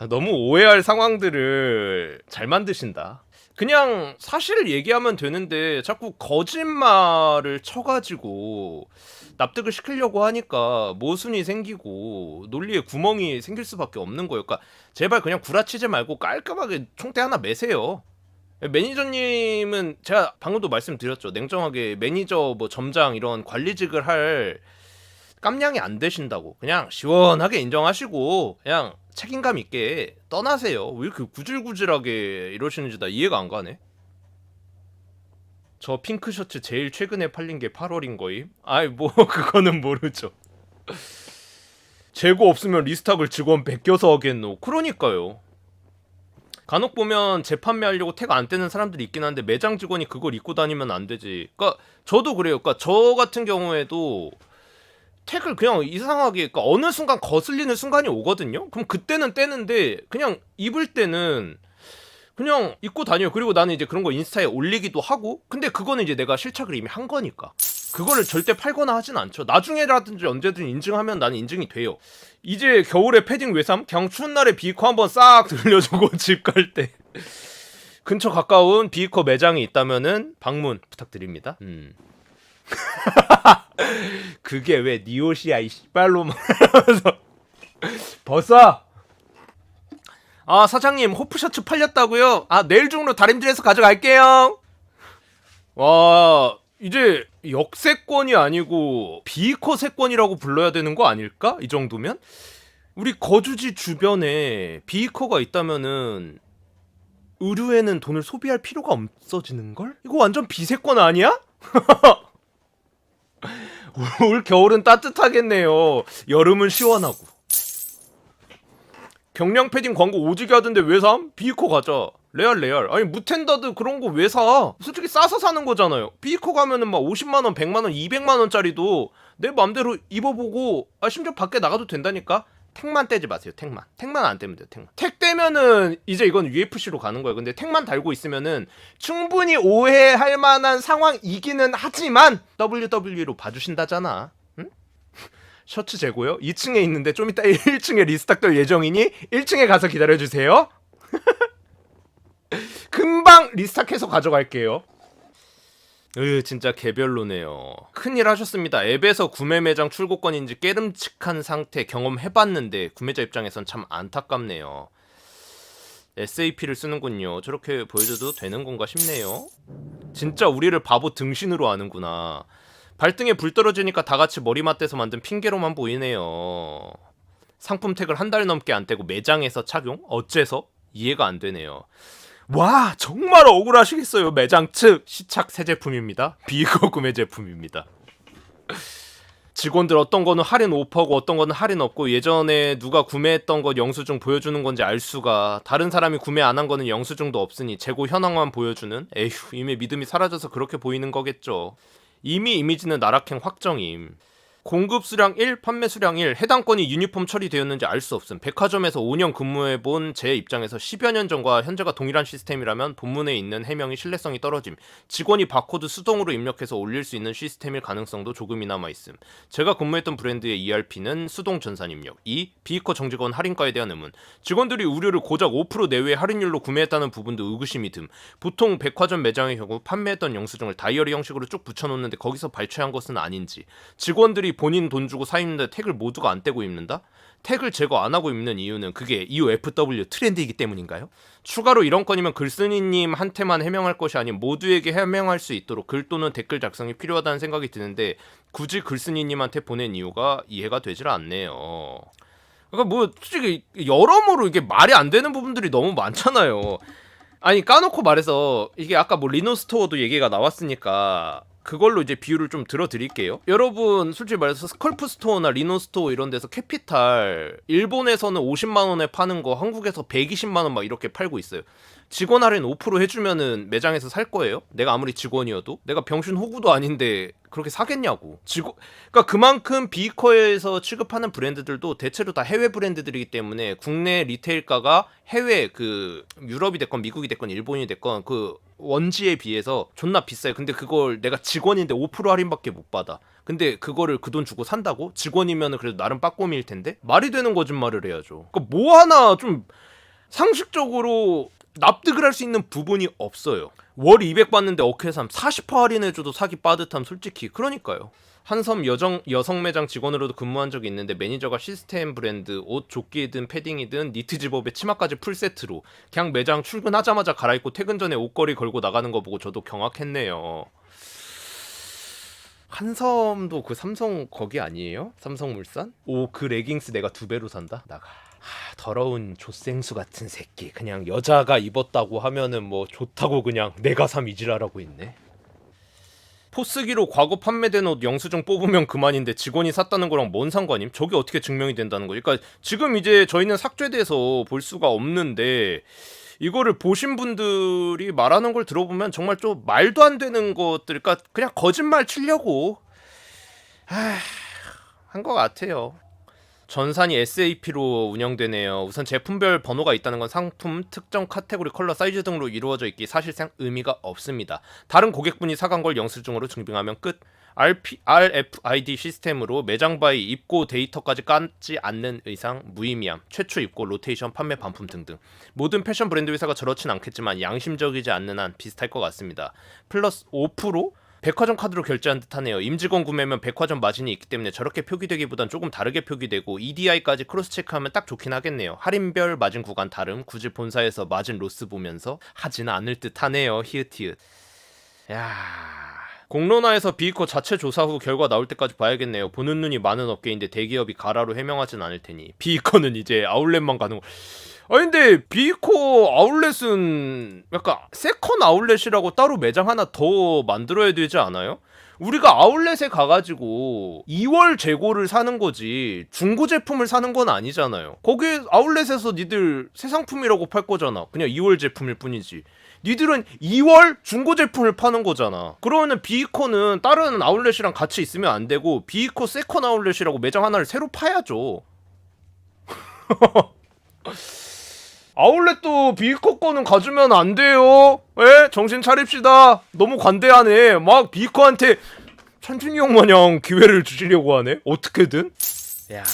너무 오해할 상황들을 잘 만드신다. 그냥 사실을 얘기하면 되는데 자꾸 거짓말을 쳐가지고 납득을 시키려고 하니까 모순이 생기고 논리에 구멍이 생길 수밖에 없는 거예요. 그러니까 제발 그냥 구라치지 말고 깔끔하게 총대 하나 매세요. 매니저님은 제가 방금도 말씀드렸죠. 냉정하게 매니저 뭐 점장 이런 관리직을 할 깜냥이 안 되신다고. 그냥 시원하게 인정하시고 그냥 책임감 있게 떠나세요. 왜 이렇게 구질구질하게 이러시는지 나 이해가 안 가네. 저 핑크 셔츠 제일 최근에 팔린 게 8월인 거임? 뭐 그거는 모르죠. 재고 없으면 리스탁을 직원 베껴서 하겠노. 그러니까요. 간혹 보면 재판매하려고 태그 안 떼는 사람들이 있긴 한데 매장 직원이 그걸 입고 다니면 안 되지. 그러니까 저도 그래요. 그러니까 저 같은 경우에도 태그를 그냥 이상하게 그러니까 어느 순간 거슬리는 순간이 오거든요. 그럼 그때는 떼는데 그냥 입을 때는 그냥 입고 다녀요. 그리고 나는 이제 그런 거 인스타에 올리기도 하고. 근데 그거는 이제 내가 실착을 이미 한 거니까 그거를 절대 팔거나 하진 않죠. 나중에라든지 언제든 인증하면 나는 인증이 돼요. 이제 겨울에 패딩 외삼? 그냥 추운 날에 비커 한번 싹 들려주고 집 갈 때 근처 가까운 비커 매장이 있다면은 방문 부탁드립니다. 그게 왜 니 옷이야 이 씨발로 말하면서 벗어. 사장님 호프 셔츠 팔렸다고요? 내일 중으로 다림질해서 가져갈게요. 와 이제 역세권이 아니고 비이커세권이라고 불러야 되는 거 아닐까? 이 정도면? 우리 거주지 주변에 비이커가 있다면은 의류에는 돈을 소비할 필요가 없어지는걸? 이거 완전 비세권 아니야? 올 겨울은 따뜻하겠네요. 여름은 시원하고. 경량 패딩 광고 오지게 하던데 왜 삼? 비이커 가자. 레알. 아니 무텐다드 그런 거 왜 사? 솔직히 싸서 사는 거잖아요. 비이커 가면은 막 50만원, 100만원, 200만원짜리도 내 맘대로 입어보고 심지어 밖에 나가도 된다니까? 택만 떼지 마세요. 택만 안 떼면 돼요. 택 떼면은 이제 이건 UFC로 가는 거예요. 근데 택만 달고 있으면은 충분히 오해할 만한 상황이기는 하지만 WWE로 봐주신다잖아. 응? 셔츠 재고요? 2층에 있는데 좀 이따 1층에 리스탁될 예정이니 1층에 가서 기다려주세요. 금방 리스탁해서 가져갈게요. 진짜 개별로네요. 큰일 하셨습니다. 앱에서 구매 매장 출고권인지 깨름칙한 상태 경험해봤는데 구매자 입장에선 참 안타깝네요. SAP를 쓰는군요. 저렇게 보여줘도 되는 건가 싶네요. 진짜 우리를 바보 등신으로 아는구나. 발등에 불 떨어지니까 다 같이 머리 맞대서 만든 핑계로만 보이네요. 상품 택을 한 달 넘게 안 떼고 매장에서 착용? 어째서? 이해가 안 되네요. 와, 정말 억울하시겠어요. 매장 측 시착 새 제품입니다. 비거 구매 제품입니다. 직원들 어떤 거는 할인 오퍼고 어떤 거는 할인 없고 예전에 누가 구매했던 거 영수증 보여주는 건지 알 수가. 다른 사람이 구매 안 한 거는 영수증도 없으니 재고 현황만 보여주는. 에휴, 이미 믿음이 사라져서 그렇게 보이는 거겠죠. 이미 이미지는 나락행 확정임. 공급 수량 1, 판매 수량 1, 해당 건이 유니폼 처리되었는지 알 수 없음. 백화점에서 5년 근무해본 제 입장에서 10여 년 전과 현재가 동일한 시스템이라면 본문에 있는 해명이 신뢰성이 떨어짐. 직원이 바코드 수동으로 입력해서 올릴 수 있는 시스템일 가능성도 조금이나마 있음. 제가 근무했던 브랜드의 ERP는 수동 전산 입력. 2. 비이커 정직원 할인가에 대한 의문. 직원들이 우료를 고작 5% 내외의 할인율로 구매했다는 부분도 의구심이 듬. 보통 백화점 매장의 경우 판매했던 영수증을 다이어리 형식으로 쭉 붙여놓는데 거기서 발췌한 것은 아닌지. 직원들이 본인 돈 주고 사 입는데 택을 모두가 안 떼고 입는다? 택을 제거 안 하고 입는 이유는 그게 UFW 트렌드이기 때문인가요? 추가로 이런 건이면 글쓴이님한테만 해명할 것이 아닌 모두에게 해명할 수 있도록 글 또는 댓글 작성이 필요하다는 생각이 드는데 굳이 글쓴이님한테 보낸 이유가 이해가 되질 않네요. 그러니까 뭐 솔직히 여러모로 이게 말이 안 되는 부분들이 너무 많잖아요. 아니 까놓고 말해서 이게 아까 뭐 리노스토어도 얘기가 나왔으니까 그걸로 이제 비유를 좀 들어드릴게요. 여러분 솔직히 말해서 스컬프 스토어나 리노 스토어 이런 데서 캐피탈 일본에서는 50만원에 파는 거 한국에서 120만원 막 이렇게 팔고 있어요. 직원 할인 5% 해주면은 매장에서 살 거예요? 내가 아무리 직원이어도? 내가 병신 호구도 아닌데 그렇게 사겠냐고. 그러니까 그만큼 비커에서 취급하는 브랜드들도 대체로 다 해외 브랜드들이기 때문에 국내 리테일가가 해외 그 유럽이 됐건 미국이 됐건 일본이 됐건 그 원지에 비해서 존나 비싸요. 근데 그걸 내가 직원인데 5% 할인밖에 못 받아. 근데 그거를 그 돈 주고 산다고? 직원이면은 그래도 나름 빠꼼일 텐데? 말이 되는 거짓말을 해야죠. 그러니까 뭐 하나 좀 상식적으로 납득을 할 수 있는 부분이 없어요. 월 200 받는데 어케삼 40% 할인해줘도 사기 빠듯함 솔직히. 그러니까요. 한섬 여성 매장 직원으로도 근무한 적이 있는데 매니저가 시스템 브랜드 옷 조끼든 패딩이든 니트 집업에 치마까지 풀세트로 그냥 매장 출근하자마자 갈아입고 퇴근 전에 옷걸이 걸고 나가는 거 보고 저도 경악했네요. 한섬도 그 삼성 거기 아니에요? 삼성물산? 오, 그 레깅스 내가 2배로 산다? 나가. 더러운 좆생수 같은 새끼. 그냥 여자가 입었다고 하면은 뭐 좋다고 그냥 내가 삼 이지라라고 있네. 포스기로 과거 판매된 옷 영수증 뽑으면 그만인데 직원이 샀다는 거랑 뭔 상관임? 저게 어떻게 증명이 된다는 거지? 그러니까 지금 이제 저희는 삭제돼서 볼 수가 없는데 이거를 보신 분들이 말하는 걸 들어보면 정말 좀 말도 안 되는 것들, 그러니까 그냥 거짓말 치려고 한 것 같아요. 전산이 SAP로 운영되네요. 우선 제품별 번호가 있다는 건 상품, 특정 카테고리, 컬러, 사이즈 등으로 이루어져 있기 사실상 의미가 없습니다. 다른 고객분이 사간 걸 영수증으로 증빙하면 끝. RFID 시스템으로 매장 바이 입고 데이터까지 까지 않는 의상 무의미함, 최초 입고, 로테이션, 판매, 반품 등등. 모든 패션 브랜드 회사가 저렇진 않겠지만 양심적이지 않는 한 비슷할 것 같습니다. 플러스 5%? 백화점 카드로 결제한 듯하네요. 임직원 구매면 백화점 마진이 있기 때문에 저렇게 표기되기보단 조금 다르게 표기되고 EDI까지 크로스 체크하면 딱 좋긴 하겠네요. 할인별 마진 구간 다름, 굳이 본사에서 마진 로스 보면서 하지는 않을 듯하네요. 히읗히읗. 야, 공론화에서 비이커 자체 조사 후 결과 나올 때까지 봐야겠네요. 보는 눈이 많은 업계인데 대기업이 가라로 해명하진 않을 테니. 비이커는 이제 아울렛만 가는 거. 근데 비이코 아울렛은 약간 세컨 아울렛이라고 따로 매장 하나 더 만들어야 되지 않아요? 우리가 아울렛에 가가지고 2월 재고를 사는 거지 중고 제품을 사는 건 아니잖아요. 거기 아울렛에서 니들 새 상품이라고 팔 거잖아. 그냥 2월 제품일 뿐이지. 니들은 2월 중고 제품을 파는 거잖아. 그러면은 비이코는 다른 아울렛이랑 같이 있으면 안 되고 비이코 세컨 아울렛이라고 매장 하나를 새로 파야죠. 아울렛도 비커 거는 가주면 안 돼요. 에? 정신 차립시다. 너무 관대하네. 막 비커한테 찬준이 형 마냥 기회를 주시려고 하네. 어떻게든. 야,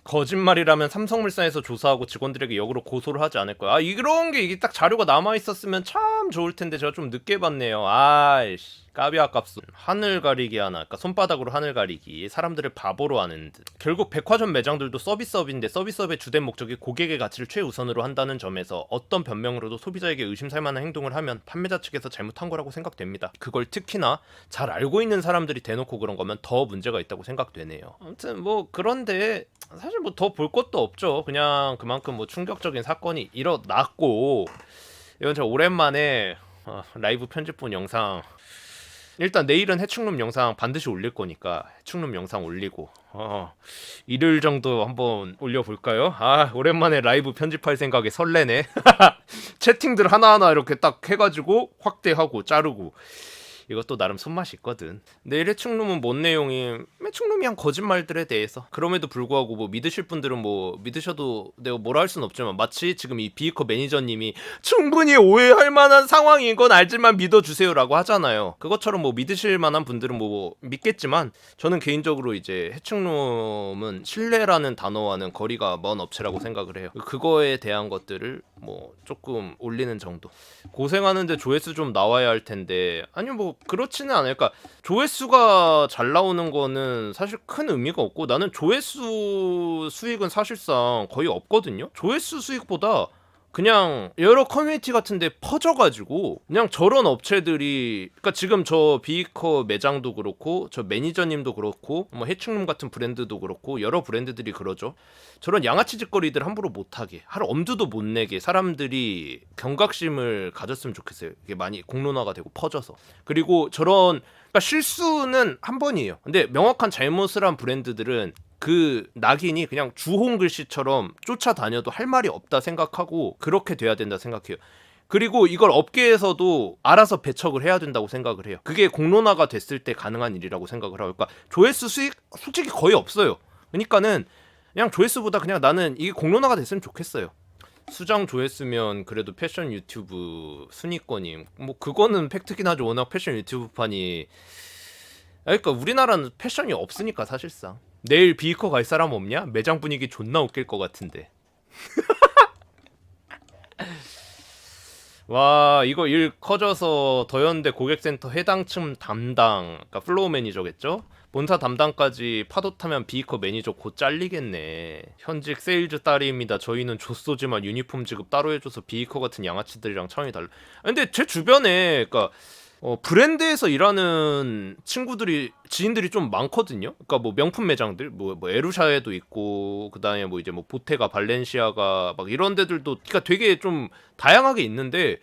거짓말이라면 삼성물산에서 조사하고 직원들에게 역으로 고소를 하지 않을 거야. 아, 이런 게 이게 딱 자료가 남아 있었으면 참 좋을 텐데 제가 좀 늦게 봤네요. 아이씨. 까비 아깝소. 하늘 가리기 하나, 그러니까 손바닥으로 하늘 가리기. 사람들을 바보로 하는 듯. 결국 백화점 매장들도 서비스업인데 서비스업의 주된 목적이 고객의 가치를 최우선으로 한다는 점에서 어떤 변명으로도 소비자에게 의심살만한 행동을 하면 판매자 측에서 잘못한 거라고 생각됩니다. 그걸 특히나 잘 알고 있는 사람들이 대놓고 그런 거면 더 문제가 있다고 생각되네요. 아무튼 뭐 그런데 사실 뭐 더 볼 것도 없죠. 그냥 그만큼 뭐 충격적인 사건이 일어났고, 이건 제가 오랜만에 라이브 편집본 영상, 일단 내일은 해충룸 영상 반드시 올릴 거니까 해충룸 영상 올리고 일요일 정도 한번 올려볼까요? 아, 오랜만에 라이브 편집할 생각에 설레네. 채팅들 하나하나 이렇게 딱 해가지고 확대하고 자르고, 이것도 나름 손맛이 있거든. 내일 해충룸은 뭔 내용임? 해충룸이 한 거짓말들에 대해서. 그럼에도 불구하고 뭐 믿으실 분들은 뭐 믿으셔도 내가 뭐라 할 순 없지만, 마치 지금 이 비이커 매니저님이 충분히 오해할 만한 상황인 건 알지만 믿어주세요라고 하잖아요. 그것처럼 뭐 믿으실 만한 분들은 뭐 믿겠지만, 저는 개인적으로 이제 해충룸은 신뢰라는 단어와는 거리가 먼 업체라고 생각을 해요. 그거에 대한 것들을 뭐 조금 올리는 정도. 고생하는데 조회수 좀 나와야 할 텐데, 아니 뭐 그렇지는 않을까. 조회수가 잘 나오는 거는 사실 큰 의미가 없고, 나는 조회수 수익은 사실상 거의 없거든요. 조회수 수익보다 그냥 여러 커뮤니티 같은데 퍼져가지고 그냥 저런 업체들이, 그러니까 지금 저 비이커 매장도 그렇고 저 매니저님도 그렇고 뭐 해충룸 같은 브랜드도 그렇고 여러 브랜드들이 그러죠. 저런 양아치 짓거리들 함부로 못하게, 할 엄두도 못 내게 사람들이 경각심을 가졌으면 좋겠어요. 이게 많이 공론화가 되고 퍼져서. 그리고 저런, 그러니까 실수는 한 번이에요. 근데 명확한 잘못을 한 브랜드들은 그 낙인이 그냥 주홍 글씨처럼 쫓아다녀도 할 말이 없다 생각하고 그렇게 돼야 된다 생각해요. 그리고 이걸 업계에서도 알아서 배척을 해야 된다고 생각을 해요. 그게 공론화가 됐을 때 가능한 일이라고 생각을 하고, 그러니까 조회수 수익 솔직히 거의 없어요. 그러니까는 그냥 조회수보다 그냥 나는 이게 공론화가 됐으면 좋겠어요. 수장 조회수면 그래도 패션 유튜브 순위권임. 뭐 그거는 팩트긴 하죠. 워낙 패션 유튜브판이, 그러니까 우리나라는 패션이 없으니까 사실상. 내일 비이커 갈 사람 없냐? 매장 분위기 존나 웃길 것 같은데. 와, 이거 일 커져서 더현대 고객센터 해당층 담당, 그러니까 플로우 매니저겠죠? 본사 담당까지 파도 타면 비이커 매니저 곧 잘리겠네. 현직 세일즈 딸입니다. 저희는 조쏘지만 유니폼 지급 따로 해줘서 비이커 같은 양아치들이랑 차원이 달라. 근데 제 주변에, 그러니까 브랜드에서 일하는 친구들이, 지인들이 좀 많거든요. 그러니까 뭐 명품 매장들, 뭐 에루샤에도 있고, 그다음에 뭐 이제 뭐 보테가, 발렌시아가 막 이런 데들도, 그러니까 되게 좀 다양하게 있는데,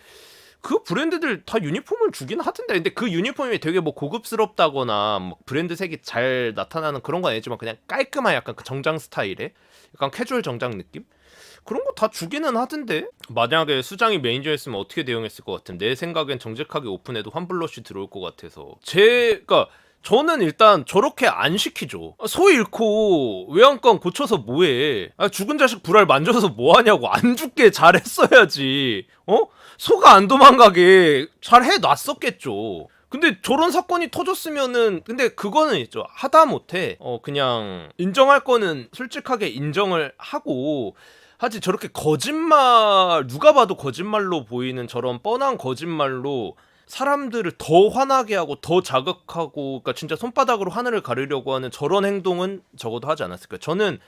그 브랜드들 다 유니폼을 주긴 하던데, 근데 그 유니폼이 되게 뭐 고급스럽다거나 뭐 브랜드 색이 잘 나타나는 그런 건 아니지만 그냥 깔끔한 약간 그 정장 스타일의 약간 캐주얼 정장 느낌? 그런 거 다 주기는 하던데. 만약에 수장이 매니저였으면 어떻게 대응했을 것 같은? 내 생각엔 정직하게 오픈해도 환불러시 들어올 것 같아서. 그러니까 저는 일단 저렇게 안 시키죠. 소 잃고 외양간 고쳐서 뭐해? 죽은 자식 불알 만져서 뭐하냐고. 안 죽게 잘했어야지. 소가 안 도망가게 잘 해놨었겠죠. 근데 저런 사건이 터졌으면은, 근데 그거는 있죠. 하다못해 그냥 인정할 거는 솔직하게 인정을 하고 하지, 저렇게 거짓말, 누가 봐도 거짓말로 보이는 저런 뻔한 거짓말로 사람들을 더 화나게 하고 더 자극하고, 그러니까 진짜 손바닥으로 하늘을 가르려고 하는 저런 행동은 적어도 하지 않았을까요? 저는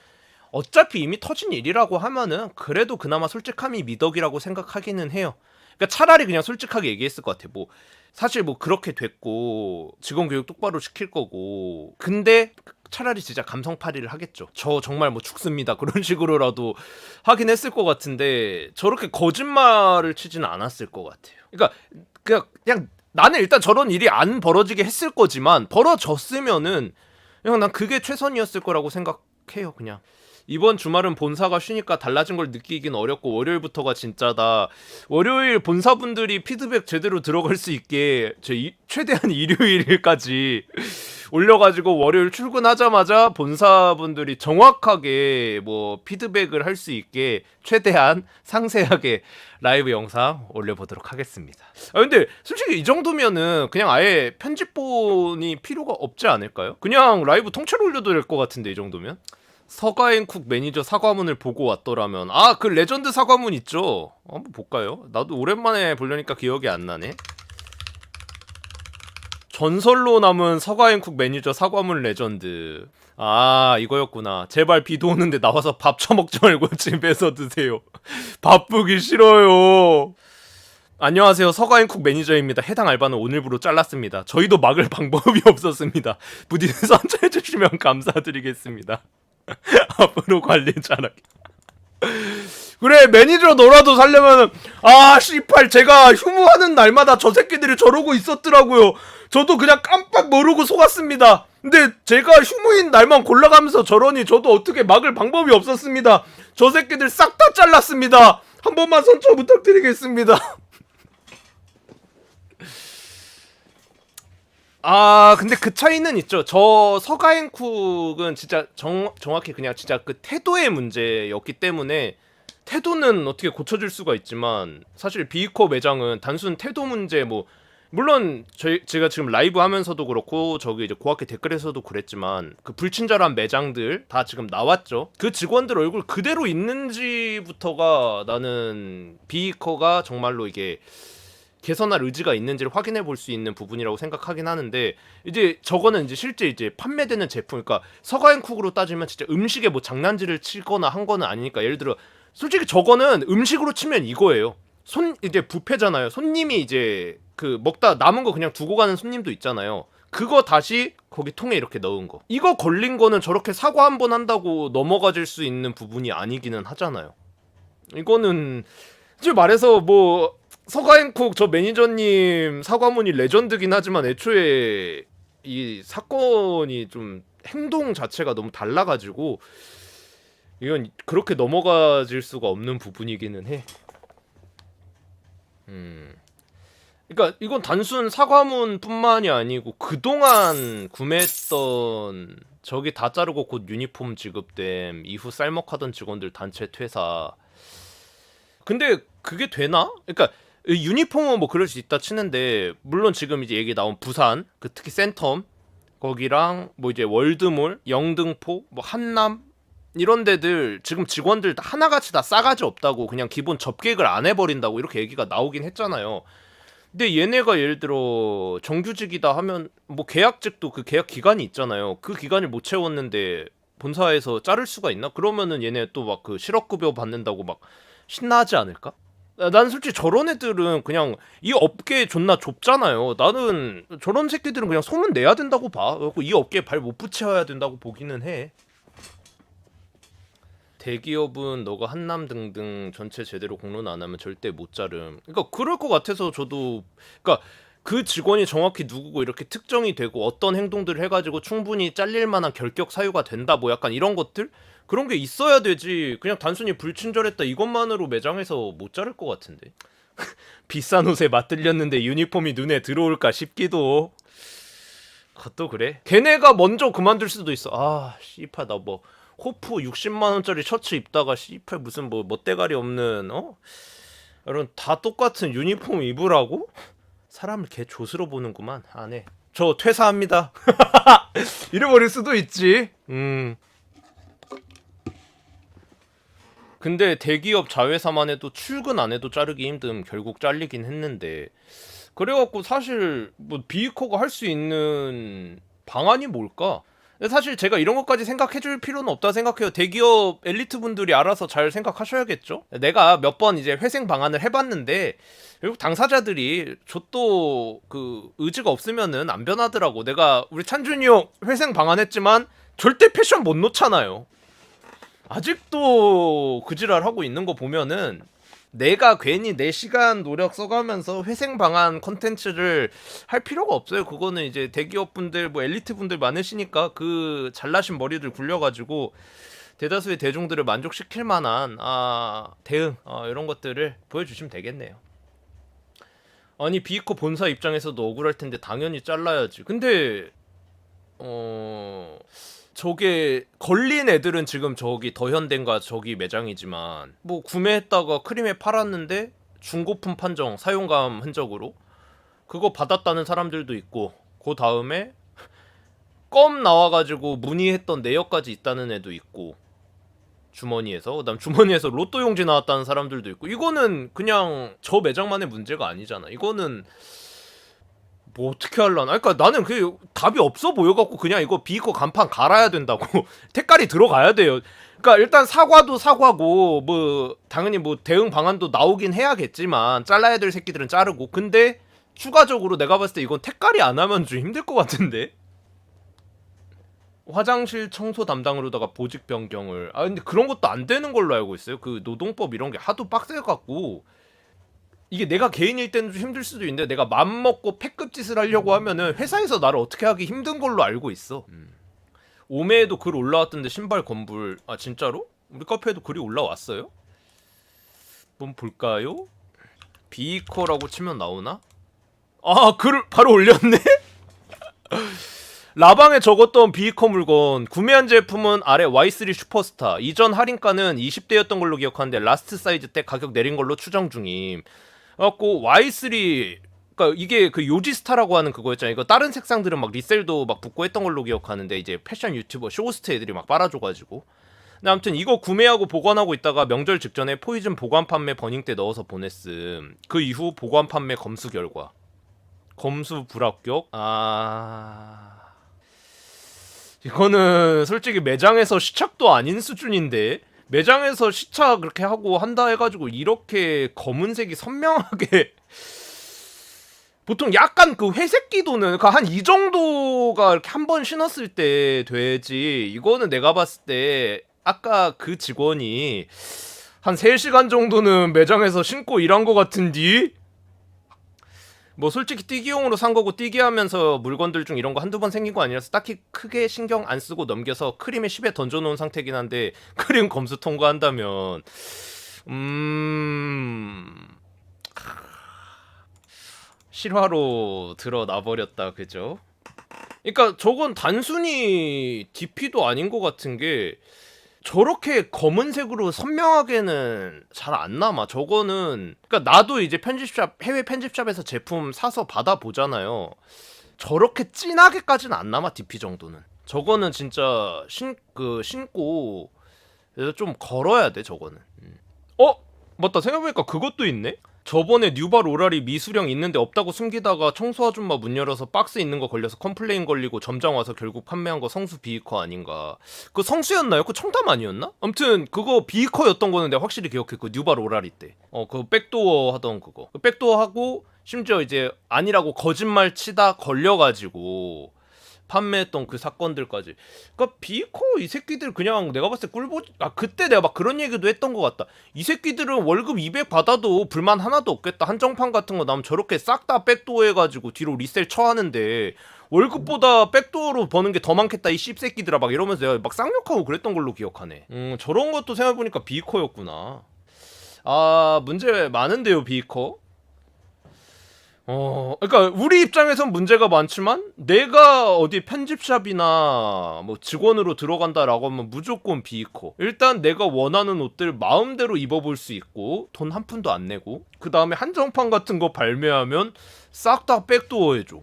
어차피 이미 터진 일이라고 하면은 그래도 그나마 솔직함이 미덕이라고 생각하기는 해요. 그러니까 차라리 그냥 솔직하게 얘기했을 것 같아. 뭐 사실 뭐 그렇게 됐고 직원 교육 똑바로 시킬 거고, 근데 차라리 진짜 감성팔이를 하겠죠. 저 정말 뭐 죽습니다 그런 식으로라도 하긴 했을 것 같은데, 저렇게 거짓말을 치지는 않았을 것 같아요. 그러니까 그냥 나는 일단 저런 일이 안 벌어지게 했을 거지만, 벌어졌으면은 그냥 난 그게 최선이었을 거라고 생각해요. 그냥 이번 주말은 본사가 쉬니까 달라진 걸 느끼긴 어렵고, 월요일부터가 진짜다. 월요일 본사분들이 피드백 제대로 들어갈 수 있게 최대한 일요일까지 올려가지고 월요일 출근하자마자 본사분들이 정확하게 뭐 피드백을 할 수 있게 최대한 상세하게 라이브 영상 올려보도록 하겠습니다. 근데 솔직히 이 정도면은 그냥 아예 편집본이 필요가 없지 않을까요? 그냥 라이브 통째로 올려도 될 것 같은데 이 정도면? 서가앤쿡 매니저 사과문을 보고 왔더라면 그 레전드 사과문 있죠? 한번 볼까요? 나도 오랜만에 보려니까 기억이 안 나네. 전설로 남은 서가앤쿡 매니저 사과문 레전드. 이거였구나. 제발 비도 오는데 나와서 밥 처먹지 말고 집에서 드세요. 바쁘기 싫어요. 안녕하세요. 서가앤쿡 매니저입니다. 해당 알바는 오늘부로 잘랐습니다. 저희도 막을 방법이 없었습니다. 부디 선처해 주시면 감사드리겠습니다. 앞으로 관리 잘하게. 그래, 매니저 너라도 살려면은 씨팔 제가 휴무하는 날마다 저 새끼들이 저러고 있었더라고요. 저도 그냥 깜빡 모르고 속았습니다. 근데 제가 휴무인 날만 골라가면서 저러니 저도 어떻게 막을 방법이 없었습니다. 저 새끼들 싹 다 잘랐습니다. 한 번만 선처 부탁드리겠습니다. 근데 그 차이는 있죠. 저 서가앤쿡은 진짜 정확히 그냥 진짜 그 태도의 문제였기 때문에 태도는 어떻게 고쳐줄 수가 있지만 사실 비이코 매장은 단순 태도 문제 물론 제가 지금 라이브 하면서도 그렇고 저기 이제 고학회 댓글에서도 그랬지만 그 불친절한 매장들 다 지금 나왔죠. 그 직원들 얼굴 그대로 있는지부터가 나는 비이코가 정말로 이게 개선할 의지가 있는지를 확인해 볼 수 있는 부분이라고 생각하긴 하는데 이제 저거는 이제 실제 이제 판매되는 제품 그러니까 서가앤쿡으로 따지면 진짜 음식에 뭐 장난질을 치거나 한 거는 아니니까 예를 들어 솔직히 저거는 음식으로 치면 이거예요. 이제 뷔페잖아요. 손님이 이제 그 먹다 남은 거 그냥 두고 가는 손님도 있잖아요. 그거 다시 거기 통에 이렇게 넣은 거. 이거 걸린 거는 저렇게 사과 한 번 한다고 넘어가질 수 있는 부분이 아니기는 하잖아요. 이거는 솔직히 말해서 뭐 서가앤쿡 저 매니저님 사과문이 레전드긴 하지만 애초에 이 사건이 좀 행동 자체가 너무 달라가지고 이건 그렇게 넘어가질 수가 없는 부분이기는 해. 그러니까 이건 단순 사과문뿐만이 아니고 그동안 구매했던 저기 다 자르고 곧 유니폼 지급됨 이후 쌀먹하던 직원들 단체 퇴사. 근데 그게 되나? 그러니까 유니폼은 뭐 그럴 수 있다 치는데 물론 지금 이제 얘기 나온 부산 그 특히 센텀 거기랑 뭐 이제 월드몰, 영등포, 뭐 한남 이런 데들 지금 직원들 다 하나같이 다 싸가지 없다고 그냥 기본 접객을 안 해버린다고 이렇게 얘기가 나오긴 했잖아요. 근데 얘네가 예를 들어 정규직이다 하면 뭐 계약직도 그 계약 기간이 있잖아요. 그 기간을 못 채웠는데 본사에서 자를 수가 있나? 그러면은 얘네 또 막 그 실업급여 받는다고 막 신나하지 않을까? 난 솔직히 저런 애들은 그냥 이 업계 존나 좁잖아요. 나는 저런 새끼들은 그냥 소문 내야 된다고 봐. 그래서 이 업계에 발 못 붙여야 된다고 보기는 해. 대기업은 너가 한남 등등 전체 제대로 공론 안 하면 절대 못 자름. 그러니까 그럴 것 같아서 저도 그러니까 그 직원이 정확히 누구고 이렇게 특정이 되고 어떤 행동들을 해가지고 충분히 잘릴 만한 결격 사유가 된다 뭐 약간 이런 것들 그런 게 있어야 되지. 그냥 단순히 불친절했다 이것만으로 매장에서 못 자를 것 같은데. 비싼 옷에 맞들렸는데 유니폼이 눈에 들어올까 싶기도. 그것도 그래. 걔네가 먼저 그만둘 수도 있어. 씨파 나 뭐 호프 60만 원짜리 셔츠 입다가 씨파 무슨 뭐 멋대가리 없는 이런 다 똑같은 유니폼 입으라고? 사람을 개 조스러 보는구만. 안 해. 저 퇴사합니다. 잃어버릴 수도 있지. 근데 대기업 자회사만 해도 출근 안 해도 자르기 힘듦 결국 잘리긴 했는데 그래갖고 사실 뭐 비이코가 할 수 있는 방안이 뭘까? 근데 사실 제가 이런 것까지 생각해줄 필요는 없다 생각해요. 대기업 엘리트 분들이 알아서 잘 생각하셔야겠죠. 내가 몇 번 이제 회생 방안을 해봤는데 결국 당사자들이 저도 그 의지가 없으면은 안 변하더라고. 내가 우리 찬준이 형 회생 방안했지만 절대 패션 못 놓잖아요. 아직도 그 지랄 하고 있는 거 보면은 내가 괜히 내 시간 노력 써가면서 회생 방안 컨텐츠를 할 필요가 없어요. 그거는 이제 대기업 분들 뭐 엘리트 분들 많으시니까 그 잘나신 머리들 굴려가지고 대다수의 대중들을 만족시킬 만한 대응 이런 것들을 보여주시면 되겠네요. 아니 비이코 본사 입장에서도 억울할 텐데 당연히 잘라야지. 근데 저게 걸린 애들은 지금 저기 더현대인가 저기 매장이지만 뭐 구매했다가 크림에 팔았는데 중고품 판정 사용감 흔적으로 그거 받았다는 사람들도 있고, 그 다음에 껌 나와가지고 문의했던 내역까지 있다는 애도 있고, 주머니에서, 그다음 주머니에서 로또 용지 나왔다는 사람들도 있고. 이거는 그냥 저 매장만의 문제가 아니잖아. 이거는 뭐 어떻게 할라나? 그러니까 나는 그 답이 없어 보여갖고 그냥 이거 비이커 간판 갈아야 된다고. 택깔이 들어가야 돼요. 그러니까 일단 사과도 사과고 뭐 당연히 뭐 대응 방안도 나오긴 해야겠지만 잘라야 될 새끼들은 자르고. 근데 추가적으로 내가 봤을 때 이건 택깔이 안 하면 좀 힘들 것 같은데. 화장실 청소 담당으로다가 보직 변경을. 아 근데 그런 것도 안 되는 걸로 알고 있어요. 그 노동법 이런 게 하도 빡세갖고 이게 내가 개인일 때는 좀 힘들 수도 있는데 내가 맘먹고 패급 짓을 하려고 하면은 회사에서 나를 어떻게 하기 힘든 걸로 알고 있어. 오메에도 글 올라왔던데 신발 건불. 아 진짜로? 우리 카페에도 글이 올라왔어요? 한번 볼까요? 비이커라고 치면 나오나? 아 글 바로 올렸네? 라방에 적었던 비이커 물건 구매한 제품은 아래 Y3 슈퍼스타. 이전 할인가는 20대였던 걸로 기억하는데 라스트 사이즈 때 가격 내린 걸로 추정 중임. 그래갖고 Y3, 그러니까 이게 그 요지스타라고 하는 그거였잖아요. 이거 다른 색상들은 막 리셀도 막 붙고 했던 걸로 기억하는데 이제 패션 유튜버 쇼호스트 애들이 막 빨아줘가지고. 근데 아무튼 이거 구매하고 보관하고 있다가 명절 직전에 포이즌 보관 판매 버닝 때 넣어서 보냈음. 그 이후 보관 판매 검수 결과 검수 불합격. 이거는 솔직히 매장에서 시착도 아닌 수준인데, 매장에서 시착 그렇게 하고 한다 해가지고 이렇게 검은색이 선명하게 보통 약간 그 회색 기도는 한 이 정도가 이렇게 한 번 신었을 때 되지. 이거는 내가 봤을 때 아까 그 직원이 한 3시간 정도는 매장에서 신고 일한 것 같은디? 뭐 솔직히 뛰기용으로 산 거고 뛰기 하면서 물건들 중 이런 거 한두 번 생긴 거 아니라서 딱히 크게 신경 안 쓰고 넘겨서 크림에 10에 던져놓은 상태긴 한데, 크림 검수 통과한다면 실화로 드러나 버렸다. 그죠? 그러니까 저건 단순히 DP도 아닌 것 같은 게 저렇게 검은색으로 선명하게는 잘 안 남아. 저거는 그러니까 나도 이제 편집샵, 해외 편집샵에서 제품 사서 받아보잖아요. 저렇게 진하게까지는 안 남아. DP 정도는. 저거는 진짜 신고 그래서 좀 걸어야 돼. 저거는. 맞다, 생각해보니까 그것도 있네. 저번에 뉴발 오라리 미수령 있는데 없다고 숨기다가 청소 아줌마 문 열어서 박스 있는 거 걸려서 컴플레인 걸리고 점장 와서 결국 판매한 거 성수 비이커 아닌가. 그 성수였나요? 그 청담 아니었나? 아무튼 그거 비이커였던 거는 내가 확실히 기억해. 그 뉴발 오라리 때 그 백도어 하던 그거, 그 백도어 하고 심지어 이제 아니라고 거짓말 치다 걸려가지고 판매했던 그 사건들까지. 그러니까 비이커 이 새끼들 그냥 내가 봤을 때 그때 내가 막 그런 얘기도 했던 것 같다. 이 새끼들은 월급 200 받아도 불만 하나도 없겠다. 한정판 같은 거 나오면 저렇게 싹 다 백도어 해가지고 뒤로 리셀 쳐하는데 월급보다 백도어로 버는 게 더 많겠다 이 씹새끼들아, 막 이러면서 내가 막 쌍욕하고 그랬던 걸로 기억하네. 저런 것도 생각해보니까 비이커였구나. 문제 많은데요 비이커. 그러니까 우리 입장에선 문제가 많지만 내가 어디 편집샵이나 뭐 직원으로 들어간다라고 하면 무조건 비이커. 일단 내가 원하는 옷들 마음대로 입어볼 수 있고 돈 한 푼도 안 내고, 그 다음에 한정판 같은 거 발매하면 싹 다 백도어 해줘.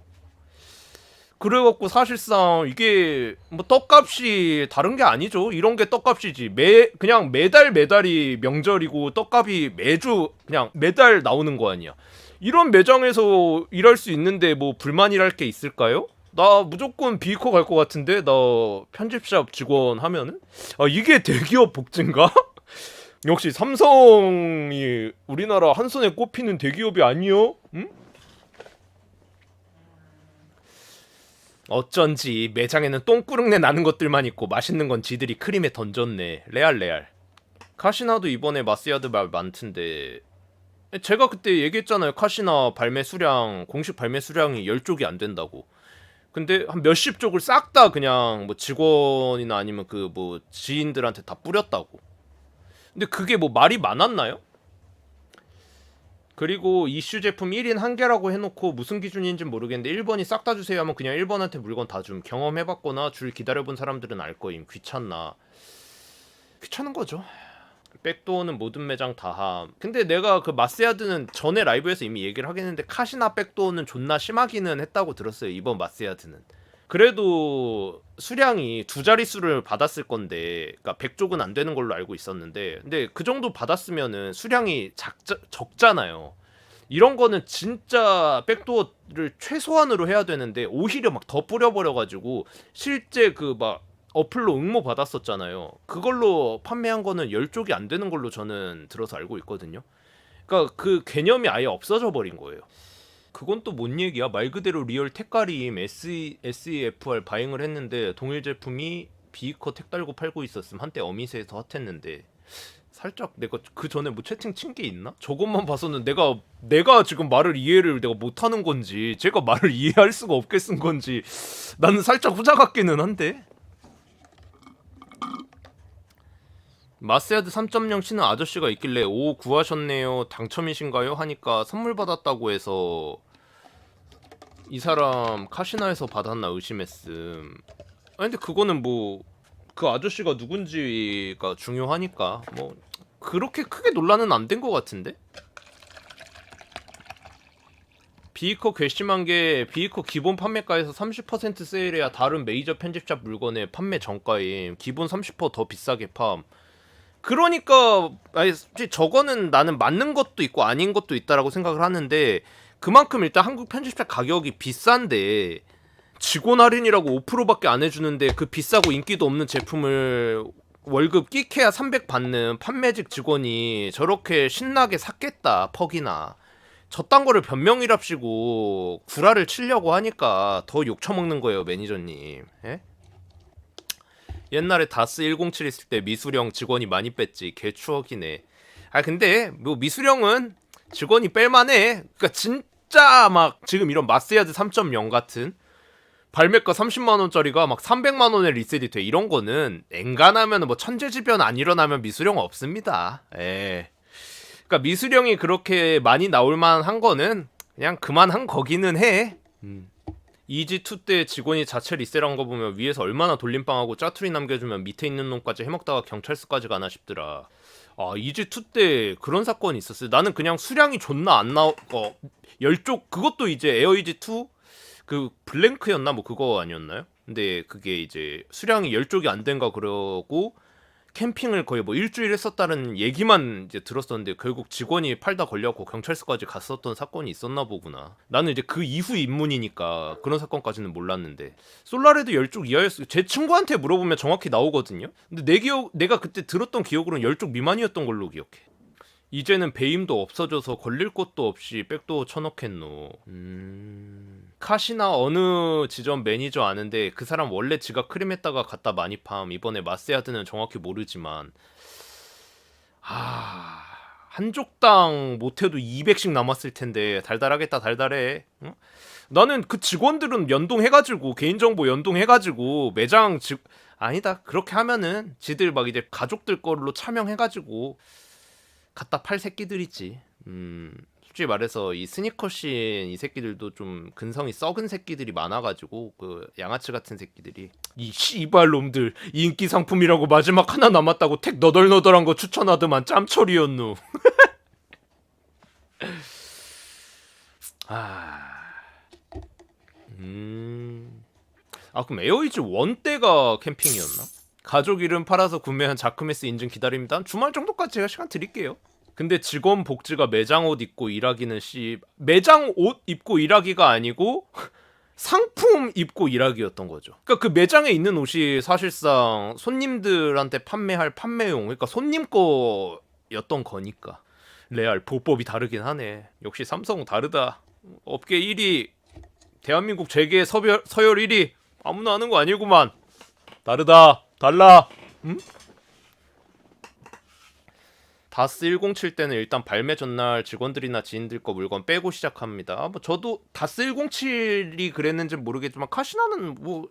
그래갖고 사실상 이게 뭐 떡값이 다른 게 아니죠. 이런 게 떡값이지. 그냥 매달이 명절이고 떡값이 매주 그냥 매달 나오는 거 아니야. 이런 매장에서 일할 수 있는데 뭐 불만이랄 게 있을까요? 나 무조건 비이커 갈 것 같은데. 나 편집샵 직원 하면은 이게 대기업 복지인가? 역시 삼성이 우리나라 한 손에 꼽히는 대기업이 아니요? 응? 어쩐지 매장에는 똥꾸릉내 나는 것들만 있고 맛있는 건 지들이 크림에 던졌네. 레알. 카시나도 이번에 마스야드 말 많던데, 제가 그때 얘기했잖아요. 카시나 발매 수량, 공식 발매 수량이 10쪽이 안 된다고. 근데 한 몇십 쪽을 싹 다 그냥 뭐 직원이나 아니면 그 뭐 지인들한테 다 뿌렸다고. 근데 그게 뭐 말이 많았나요? 그리고 이슈 제품 1인 1개라고 해놓고 무슨 기준인지는 모르겠는데 1번이 싹 다 주세요 하면 그냥 1번한테 물건 다 줌. 경험해봤거나 줄 기다려본 사람들은 알 거임. 귀찮나. 귀찮은 거죠. 백도어는 모든 매장 다함. 근데 내가 그 마스야드는 전에 라이브에서 이미 얘기를 하긴 했는데 카시나 백도어는 존나 심하기는 했다고 들었어요. 이번 마스야드는. 그래도 수량이 두 자릿수를 받았을 건데, 그러니까 100족은 안 되는 걸로 알고 있었는데, 근데 그 정도 받았으면은 수량이 적잖아요. 이런 거는 진짜 백도어를 최소한으로 해야 되는데 오히려 막 더 뿌려버려가지고 실제 그 막 어플로 응모 받았었잖아요. 그걸로 판매한 거는 10쪽이 안 되는 걸로 저는 들어서 알고 있거든요. 그러니까 그 개념이 아예 없어져 버린 거예요. 그건 또 뭔 얘기야? 말 그대로 리얼 택가림 SEFR 바잉을 했는데 동일 제품이 비이커 택 달고 팔고 있었음. 한때 어미세에서 핫했는데 살짝 내가 그 전에 뭐 채팅 친 게 있나? 저것만 봐서는 내가 지금 말을 이해를 내가 못하는 건지 제가 말을 이해할 수가 없게 쓴 건지 나는 살짝 후자 같기는 한데. 마스야드 3.0 치는 아저씨가 있길래 오 구하셨네요 당첨이신가요? 하니까 선물 받았다고 해서 이 사람 카시나에서 받았나 의심했음. 아니 근데 그거는 뭐 그 아저씨가 누군지가 중요하니까 뭐 그렇게 크게 논란은 안 된 것 같은데? 비이커 괘씸한 게 비이커 기본 판매가에서 30% 세일해야 다른 메이저 편집샵 물건의 판매 정가임. 기본 30%더 비싸게 팜. 그러니까 아니 저거는 나는 맞는 것도 있고 아닌 것도 있다라고 생각을 하는데 그만큼 일단 한국 편집샵 가격이 비싼데 직원 할인이라고 5%밖에 안 해주는데 그 비싸고 인기도 없는 제품을 월급 끼케야 300 받는 판매직 직원이 저렇게 신나게 샀겠다 퍽이나 저딴 거를 변명이랍시고 구라를 치려고 하니까 더 욕 처먹는 거예요 매니저님. 에? 옛날에 다스 107 있을 때 미수령 직원이 많이 뺐지. 개 추억이네. 아 근데 뭐 미수령은 직원이 뺄만해. 그러니까 진짜 막 지금 이런 마스야드 3.0 같은 발매가 30만원짜리가 막 300만원에 리셋이 돼. 이런 거는 엔간하면 뭐 천재지변 안 일어나면 미수령 없습니다. 에. 그러니까 미수령이 그렇게 많이 나올 만한 거는 그냥 그만한 거기는 해. 이지2 때 직원이 자체 리셋한 거 보면 위에서 얼마나 돌림빵하고 짜투리 남겨주면 밑에 있는 놈까지 해먹다가 경찰서까지 가나 싶더라. 아 이지2 때 그런 사건이 있었어요. 나는 그냥 수량이 존나 안 나오 10쪽 그것도 이제 에어이지2 그 블랭크였나 뭐 그거 아니었나요? 근데 그게 이제 수량이 10쪽이 안 된가 그러고 캠핑을 거의 뭐 일주일 했었다는 얘기만 이제 들었었는데 결국 직원이 팔다 걸려갖고 경찰서까지 갔었던 사건이 있었나 보구나. 나는 이제 그 이후 입문이니까 그런 사건까지는 몰랐는데 솔라레도 10쪽 이하였어. 제 친구한테 물어보면 정확히 나오거든요. 근데 내가 그때 들었던 기억으로는 10쪽 미만이었던 걸로 기억해. 이제는 배임도 없어져서 걸릴 것도 없이 백도어 쳐넣겠노. 카시나 어느 지점 매니저 아는데 그 사람 원래 지가 크림했다가 갖다 많이 팜. 이번에 마스야드는 정확히 모르지만 한 족당 못해도 200씩 남았을 텐데 달달하겠다 달달해. 응? 나는 그 직원들은 연동해가지고 개인정보 연동해가지고 매장 아니다 그렇게 하면은 지들 막 이제 가족들 걸로 차명해가지고 갖다 팔 새끼들이지. 솔직히 말해서 이 스니커씬 이 새끼들도 좀 근성이 썩은 새끼들이 많아가지고 그 양아치 같은 새끼들이 이 씨발 놈들 인기 상품이라고 마지막 하나 남았다고 택 너덜너덜한 거 추천하더만 짬처리였누. 그럼 에어이즈 1 때가 캠핑이었나? 가족 이름 팔아서 구매한 자크메스 인증 기다립니다. 주말 정도까지 제가 시간 드릴게요. 근데 직원 복지가 매장 옷 입고 일하기는 매장 옷 입고 일하기가 아니고 상품 입고 일하기였던 거죠. 그러니까 그 매장에 있는 옷이 사실상 손님들한테 판매할 판매용, 그러니까 손님 거였던 거니까. 레알 보법이 다르긴 하네. 역시 삼성 다르다. 업계 1위, 대한민국 재계 서열 1위. 아무나 하는 거 아니구만. 다르다. 달라. 응? 다스 107 때는 일단 발매 전날 직원들이나 지인들 거 물건 빼고 시작합니다. 뭐 저도 다스 107이 그랬는지 모르겠지만 카시나는 뭐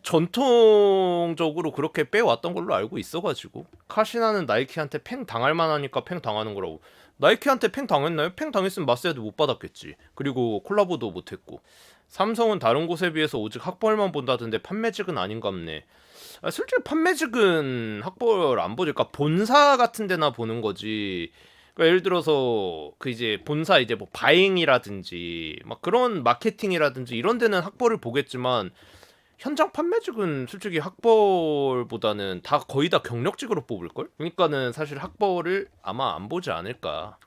전통적으로 그렇게 빼왔던 걸로 알고 있어가지고 카시나는 나이키한테 팽 당할 만하니까 팽 당하는 거라고. 나이키한테 팽 당했나요? 팽 당했으면 마스에도 못 받았겠지. 그리고 콜라보도 못했고. 삼성은 다른 곳에 비해서 오직 학벌만 본다던데 판매직은 아닌갑네. 솔직히 판매직은 학벌 안 보죠. 그러니까 본사 같은 데나 보는 거지. 그러니까 예를 들어서 그 이제 본사 이제 뭐 바잉이라든지 막 그런 마케팅이라든지 이런 데는 학벌을 보겠지만 현장 판매직은 솔직히 학벌보다는 다 거의 다 경력직으로 뽑을걸? 그러니까는 사실 학벌을 아마 안 보지 않을까.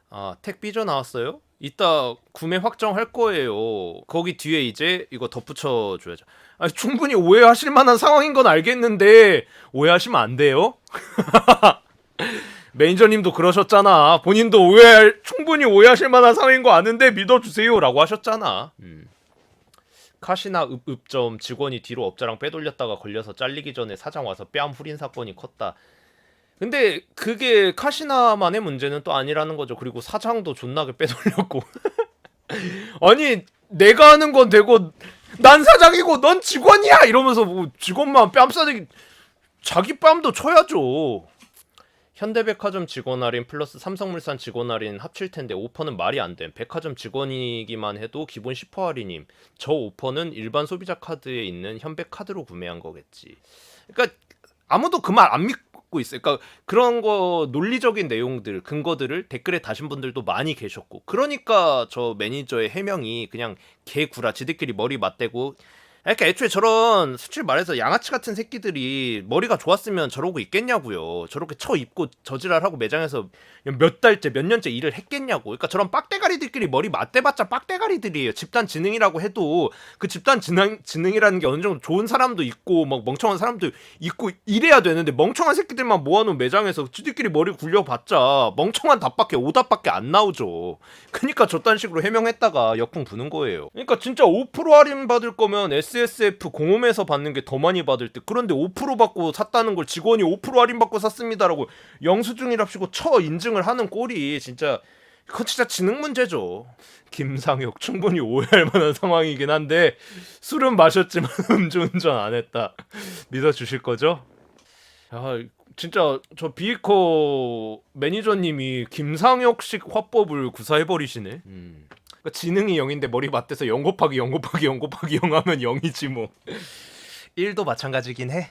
아, 택 삐져 나왔어요? 이따 구매 확정할 거예요. 거기 뒤에 이제 이거 덧붙여 줘야죠. 아니, 충분히 오해하실 만한 상황인 건 알겠는데 오해하시면 안 돼요. 매니저님도 그러셨잖아. 본인도 충분히 오해하실 만한 상황인 거 아는데 믿어주세요라고 하셨잖아. 카시나 읍점 직원이 뒤로 업자랑 빼돌렸다가 걸려서 잘리기 전에 사장 와서 뺨 후린 사건이 컸다. 근데 그게 카시나만의 문제는 또 아니라는 거죠. 그리고 사장도 존나게 빼돌렸고. 아니 내가 하는 건 되고 난 사장이고 넌 직원이야 이러면서 뭐 직원만 뺨 싸대기 자기 뺨도 쳐야죠. 현대백화점 직원 할인 플러스 삼성물산 직원 할인 합칠 텐데 오퍼는 말이 안 됨. 백화점 직원이기만 해도 기본 10% 할인임. 저 오퍼는 일반 소비자 카드에 있는 현백 카드로 구매한 거겠지. 그러니까 아무도 그 말 안 믿고 있어요. 그러니까 그런 거 논리적인 내용들, 근거들을 댓글에 다신 분들도 많이 계셨고. 그러니까 저 매니저의 해명이 그냥 개구라 지들끼리 머리 맞대고 그러니까 애초에 저런 솔직히 말해서 양아치 같은 새끼들이 머리가 좋았으면 저러고 있겠냐고요. 저렇게 쳐 입고 저지랄하고 매장에서 몇 달째 몇 년째 일을 했겠냐고. 그러니까 저런 빡대가리들끼리 머리 맞대봤자 빡대가리들이에요. 집단 지능이라고 해도 그 집단 지능이라는 게 어느 정도 좋은 사람도 있고 막 멍청한 사람도 있고 이래야 되는데 멍청한 새끼들만 모아놓은 매장에서 지들끼리 머리 굴려봤자 멍청한 답밖에 오답밖에 안 나오죠. 그러니까 저딴 식으로 해명했다가 역풍 부는 거예요. 그러니까 진짜 5% 할인 받을 거면 SSF 공홈에서 받는 게 더 많이 받을 때 그런데 5% 받고 샀다는 걸 직원이 5% 할인 받고 샀습니다라고 영수증이랍시고 인증을 하는 꼴이 진짜 그건 진짜 지능 문제죠. 김상혁 충분히 오해할 만한 상황이긴 한데 술은 마셨지만 음주운전 안 했다. 믿어주실 거죠? 야, 진짜 저 비이커 매니저님이 김상혁식 화법을 구사해버리시네. 그러니까 지능이 0인데 머리 맞대서 0 곱하기 0 곱하기 0 곱하기 0 하면 0이지 뭐. 1도 마찬가지긴 해.